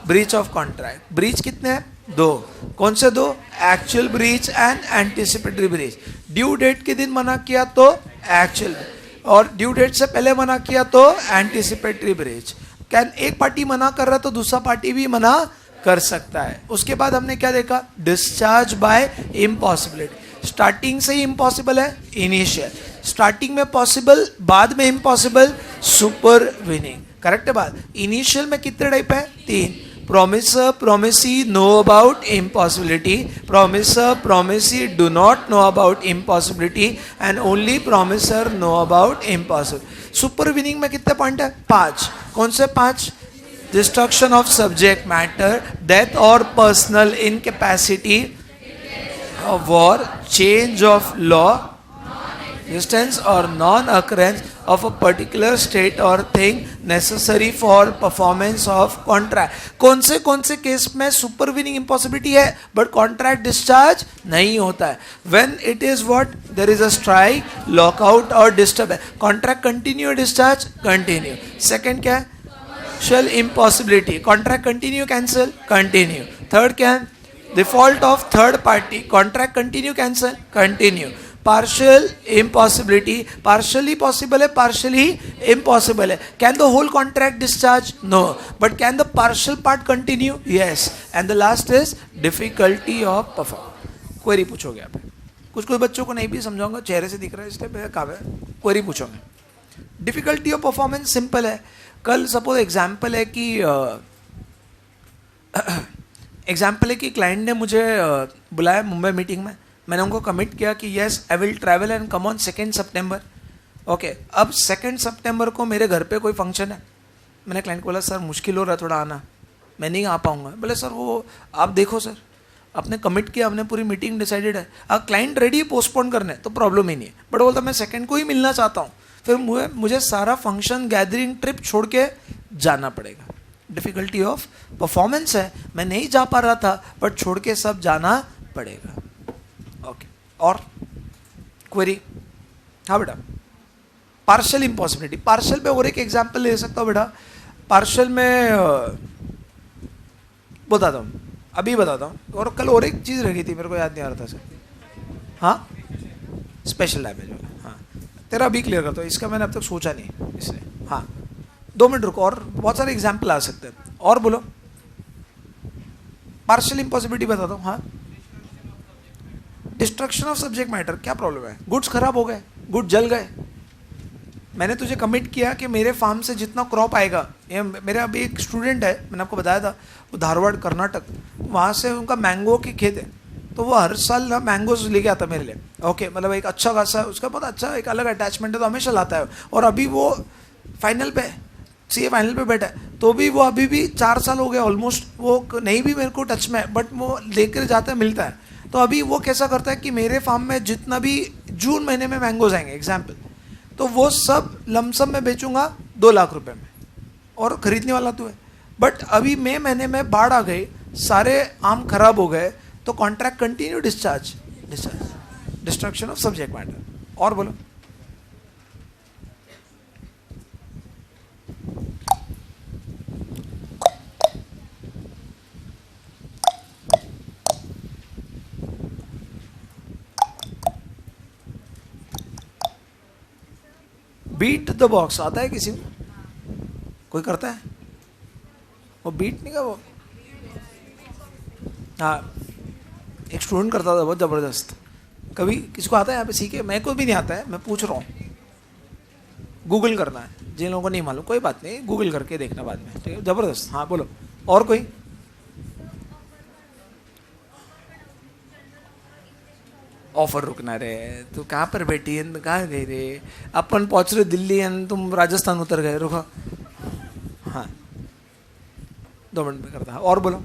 breach of contract. Breach कितने हैं? 2। कौन से 2? Actual breach and anticipatory breach. Due date के दिन मना किया तो एक्चुअल, और ड्यू डेट से पहले मना किया तो एंटीसिपेटरी ब्रीच। कैन एक पार्टी मना कर रहा तो दूसरा पार्टी भी मना कर सकता है। उसके बाद हमने क्या देखा? Discharge by impossibility. स्टार्टिंग से ही इम्पॉसिबल है, इनिशियल, स्टार्टिंग में पॉसिबल, बाद में इम्पॉसिबल, सुपर विनिंग। करेक्ट है बात? इनिशियल में कितने टाइप है? 3। promiser, promisee know about impossibility, promiser, promisee do not know about impossibility, and only promiser know about impossible. Supervening में कितने पॉइंट है? 5। कौन से 5? Destruction of subject matter, death और personal incapacity of war, change of law, existence or non-occurrence of a particular state or thing necessary for performance of contract. कौन से case में super winning impossibility है but contract discharge नहीं होता है? When it is what? There is a strike, lockout और disturb है। Contract continue, discharge continue. Second क्या है? Shall impossibility, contract continue, cancel, continue. Third क्या है? Default of third party, contract continue, cancel, continue. Partial impossibility, partially possible है, partially impossible है। Can the whole contract discharge? No, but can the partial part continue? Yes. And the last is difficulty of perform. Query पूछोगे आप? कुछ बच्चों को नहीं भी समझाऊंगा, चेहरे से दिख रहा है इसलिए काम है, क्वेरी पूछोगे। डिफिकल्टी ऑफ परफॉर्मेंस सिंपल है, कल सपोज एग्जाम्पल है कि क्लाइंट ने मुझे बुलाया मुंबई मीटिंग में, मैंने उनको कमिट किया कि yes I will travel and come on 2 September. Okay, अब 2 सितंबर को मेरे घर पे कोई फंक्शन है। मैंने क्लाइंट को बोला सर मुश्किल हो रहा है थोड़ा आना, मैं नहीं आ पाऊँगा। बोले सर वो आप देखो सर, आपने कमिट किया, हमने पूरी मीटिंग डिसाइडेड है, अब क्लाइंट रेडी है पोस्टपोन करने तो प्रॉब्लम ही नहीं है। बट बोलता मैं 2 को ही मिलना चाहता हूँ, फिर मुझे सारा फंक्शन गैदरिंग ट्रिप छोड़ के जाना पड़ेगा। डिफ़िकल्टी ऑफ परफॉर्मेंस है, मैं नहीं जा पा रहा था बट छोड़ के सब जाना पड़ेगा। ओके, और क्वेरी? हाँ बेटा, पार्शियल इम्पॉसिबिलिटी। पार्शियल पे और एक एग्जाम्पल ले सकता हूँ बेटा। पार्शियल में बताता हूँ, अभी बताता हूँ। और कल और एक चीज़ रह गई थी, मेरे को याद नहीं आ रहा था सर। हाँ, स्पेशल डैमेज वाला। हाँ, तेरा अभी क्लियर करता हूँ, इसका मैंने अब तक सोचा नहीं इसलिए। हाँ 2 मिनट रुको, और बहुत सारे एग्जाम्पल आ सकते हैं। और बोलो, पार्शियल इम्पॉसिबिलिटी बताता हूँ। हाँ, डिस्ट्रक्शन ऑफ सब्जेक्ट मैटर। क्या प्रॉब्लम है? गुड्स खराब हो गए, गुड जल गए। मैंने तुझे कमिट किया कि मेरे फार्म से जितना क्रॉप आएगा, ये मेरे अभी एक स्टूडेंट है, मैंने आपको बताया था, वो धारवाड़ कर्नाटक, वहाँ से उनका मैंगो की खेत है, तो वो हर साल ना मैंगोज लेके आता मेरे लिए। ओके, मतलब एक अच्छा खासा उसका बहुत अच्छा एक अलग अटैचमेंट है, तो हमेशा लाता है। और अभी वो फाइनल पे सीए फाइनल पे बैठा है, तो भी वो अभी भी 4 साल हो गए ऑलमोस्ट, वो नहीं भी मेरे को टच में है, बट वो लेकर जाता है, मिलता है। तो अभी वो कैसा करता है कि मेरे फार्म में जितना भी जून महीने में मैंगोज आएंगे एग्जाम्पल, तो वो सब लमसम में बेचूंगा 2 लाख रुपए में, और खरीदने वाला तो है। बट अभी मई महीने में बाढ़ आ गई, सारे आम खराब हो गए, तो contract continue, discharge, destruction of subject matter. और बोलो, बीट द बॉक्स आता है किसी को? कोई करता है? वो बीट नहीं का वो, हाँ एक स्टूडेंट करता था बहुत ज़बरदस्त। कभी किसको आता है यहाँ पे सीखे? मेरे को भी नहीं आता है, मैं पूछ रहा हूँ। गूगल करना है, जिन लोगों को नहीं मालूम कोई बात नहीं, गूगल करके देखना बाद में, ठीक है? ज़बरदस्त। हाँ बोलो, और कोई? ऑफर रुकना रे, तू कहाँ पर बैठी है, कहाँ गई रे? अपन पहुँच रहे दिल्ली एंड तुम राजस्थान उतर गए, रुको। हाँ 2 मिनट में करता है। और बोलो,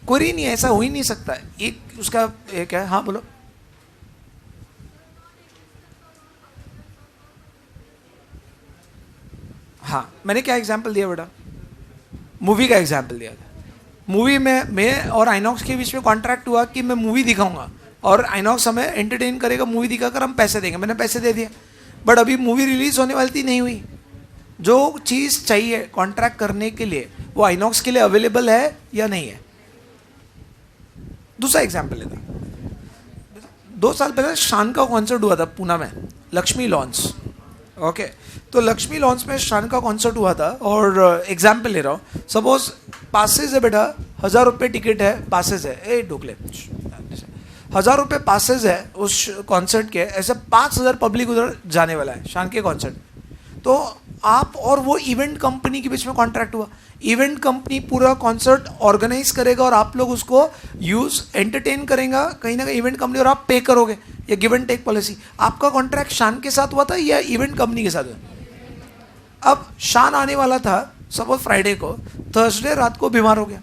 कोई नहीं, ऐसा हो ही नहीं सकता। एक उसका एक है। हाँ बोलो, हाँ मैंने क्या एग्जाम्पल दिया बेटा? मूवी का एग्जाम्पल दिया था। मूवी में मैं और आइनॉक्स के बीच में कॉन्ट्रैक्ट हुआ कि मैं मूवी दिखाऊंगा और आइनॉक्स हमें एंटरटेन करेगा, मूवी दिखाकर हम पैसे देंगे। मैंने पैसे दे दिए, बट अभी मूवी रिलीज होने वाली थी, नहीं हुई। जो चीज़ चाहिए कॉन्ट्रैक्ट करने के लिए वो आइनॉक्स के लिए अवेलेबल है या नहीं है? दूसरा एग्जाम्पल लेता, 2 साल पहले शान का कॉन्सर्ट हुआ था पूना में, लक्ष्मी लॉन्च। ओके, तो लक्ष्मी लॉन्च में शान का कॉन्सर्ट हुआ था। और एग्जाम्पल ले रहा हूँ, सपोज पासेज है बेटा, 1000 रुपये टिकट है, पासेज है, ए ढोकले 1000 रुपये पासेज है उस कॉन्सर्ट के, ऐसे 5000 पब्लिक उधर जाने वाला है शान के कॉन्सर्ट। तो आप और वो इवेंट कंपनी के बीच में कॉन्ट्रैक्ट हुआ, इवेंट कंपनी पूरा कॉन्सर्ट ऑर्गेनाइज करेगा और आप लोग उसको यूज एंटरटेन करेगा कहीं ना कहीं इवेंट कंपनी, और आप पे करोगे, ये गिव एंड टेक पॉलिसी। आपका कॉन्ट्रैक्ट शान के साथ हुआ था या इवेंट कंपनी के साथ हुआ? अब शान आने वाला था सपोज फ्राइडे को, थर्सडे रात को बीमार हो गया,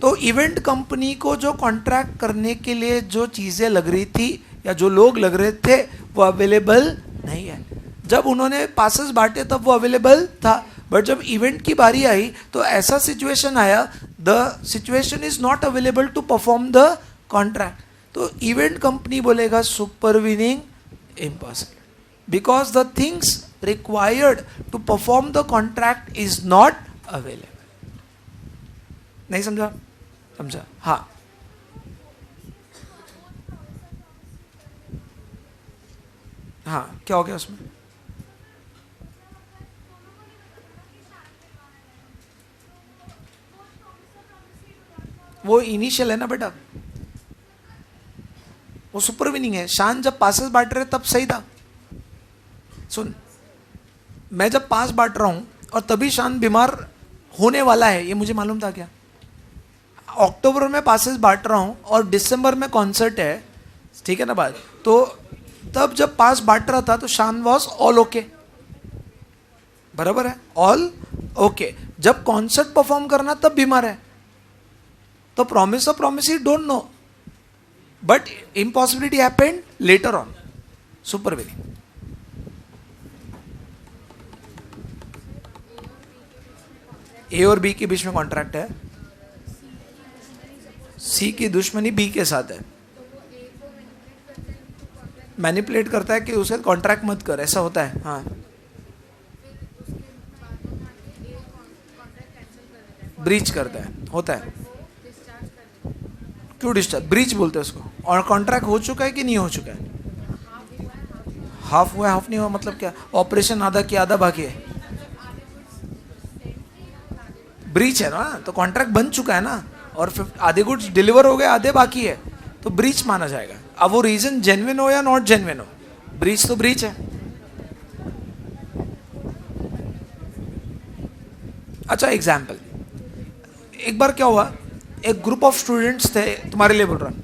तो इवेंट कंपनी को जो कॉन्ट्रैक्ट करने के लिए जो चीज़ें लग रही थी या जो लोग लग रहे थे वो अवेलेबल नहीं है। जब उन्होंने पासेस बांटे तब वो अवेलेबल था, बट जब इवेंट की बारी आई तो ऐसा सिचुएशन आया, the situation is not available to perform the contract. तो इवेंट कंपनी बोलेगा supervening impossible, because the things required to perform the contract is not available. नहीं समझा? समझा? हाँ हाँ, क्या हो गया उसमें? वो इनिशियल है ना बेटा, वो सुपर विनिंग है। शान जब पासेस बांट रहे तब सही था। सुन, मैं जब पास बांट रहा हूँ और तभी शान बीमार होने वाला है, ये मुझे मालूम था क्या? अक्टूबर में पासेस बांट रहा हूँ और दिसंबर में कॉन्सर्ट है, ठीक है ना बात? तो तब जब पास बांट रहा था तो शान वॉज ऑल ओके, बराबर है, ऑल ओके। जब कॉन्सर्ट परफॉर्म करना तब बीमार है, तो promise of promise he don't know, but impossibility happened later on. Supervening. A और बी के बीच में कॉन्ट्रैक्ट है, सी की दुश्मनी बी के साथ है, मैनिपुलेट करता है कि उसे कॉन्ट्रैक्ट मत कर, ऐसा होता है। हाँ, ब्रीच करता है, होता है। क्यों डिस्चार्ज? ब्रीच बोलते हैं उसको। और कॉन्ट्रैक्ट हो चुका है कि नहीं हो चुका है? हाफ हुआ है, हाफ नहीं हुआ मतलब क्या? ऑपरेशन आधा किया, आधा बाकी है, ब्रीच है ना, तो कॉन्ट्रैक्ट बन चुका है ना, और आधे गुड्स डिलीवर हो गए, आधे बाकी है, तो ब्रीच माना जाएगा। अब वो रीजन जेन्युइन हो या नॉट जेन्युइन हो, ब्रीच तो ब्रीच है। अच्छा एग्जाम्पल, एक बार क्या हुआ, एक ग्रुप ऑफ स्टूडेंट्स थे, तुम्हारे लिए बोल रहा हूँ,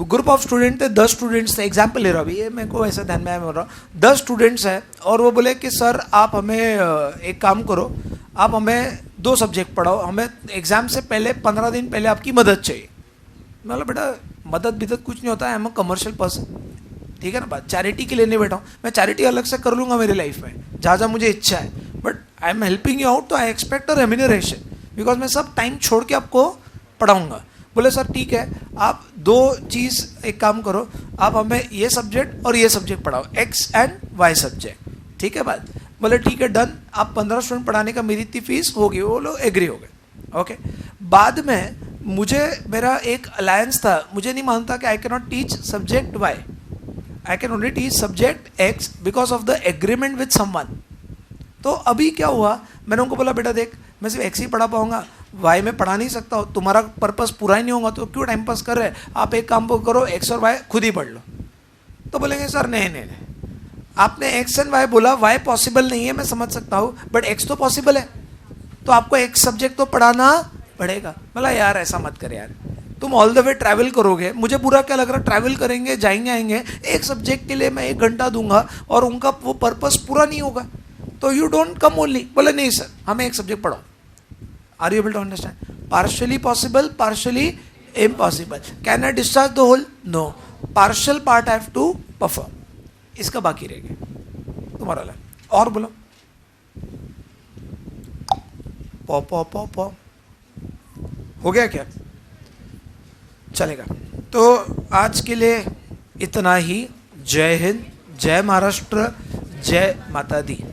ग्रुप ऑफ स्टूडेंट थे, 10 स्टूडेंट्स थे, एग्जाम्पल ले रहा हूँ अभी, ये मेरे को ऐसा ध्यान में आया, बोल रहा हूँ 10 स्टूडेंट्स हैं, और वो बोले कि सर आप हमें एक काम करो, आप हमें 2 सब्जेक्ट पढ़ाओ, हमें एग्जाम से पहले 15 दिन पहले आपकी मदद चाहिए। मैं बोला बेटा मदद बिदत कुछ नहीं होता है, I am a commercial person, ठीक है ना बात, चैरिटी के लिए नहीं बैठा हूँ मैं, चैरिटी अलग से कर लूँगा मेरी लाइफ में जहाँ जहाँ मुझे इच्छा है, but I am helping you out, तो I expect a remuneration, because मैं सब टाइम छोड़ के आपको पढ़ाऊँगा। बोले सर ठीक है, आप 2 चीज़ एक काम करो, आप हमें ये सब्जेक्ट और ये सब्जेक्ट पढ़ाओ, एक्स एंड वाई सब्जेक्ट, ठीक है बात? बोले ठीक है डन, आप 15 स्टूडेंट पढ़ाने का मेरी इतनी फीस होगी, वो लोग एग्री हो गए। ओके, बाद में मुझे मेरा एक अलायंस था, मुझे नहीं मानता कि I can not teach subject Y, I can only teach subject X because of the agreement with someone. तो अभी क्या हुआ, मैंने उनको बोला बेटा देख मैं सिर्फ एक्स ही पढ़ा पाऊंगा, वाई में पढ़ा नहीं सकता हूँ, तुम्हारा पर्पस पूरा ही नहीं होगा, तो क्यों टाइम पास कर रहे हैं, आप एक काम करो एक्स और वाई खुद ही पढ़ लो। तो बोलेंगे सर नहीं नहीं नहीं, आपने एक्स एंड वाई बोला, वाई पॉसिबल नहीं है मैं समझ सकता हूँ, बट एक्स तो पॉसिबल है, तो आपको एक्स सब्जेक्ट तो पढ़ाना पड़ेगा। बोला यार ऐसा मत कर यार, तुम ऑल द वे ट्रैवल करोगे, मुझे बुरा क्या लग रहा, ट्रैवल करेंगे जाएंगे आएंगे, एक सब्जेक्ट के लिए मैं 1 घंटा दूंगा और उनका वो पर्पस पूरा नहीं होगा, तो यू डोंट कम ओनली। बोले नहीं सर हमें एक सब्जेक्ट पढ़ाओ। Are you able to understand? Partially possible, partially impossible. Can I discharge the whole? No, partial part I have to perform, इसका बाकी रह गया तुम्हारा लाइन। और बोलो पॉ पॉ पॉ पॉ, हो गया क्या? चलेगा। तो आज के लिए इतना ही। जय हिंद, जय महाराष्ट्र, जय माता दी।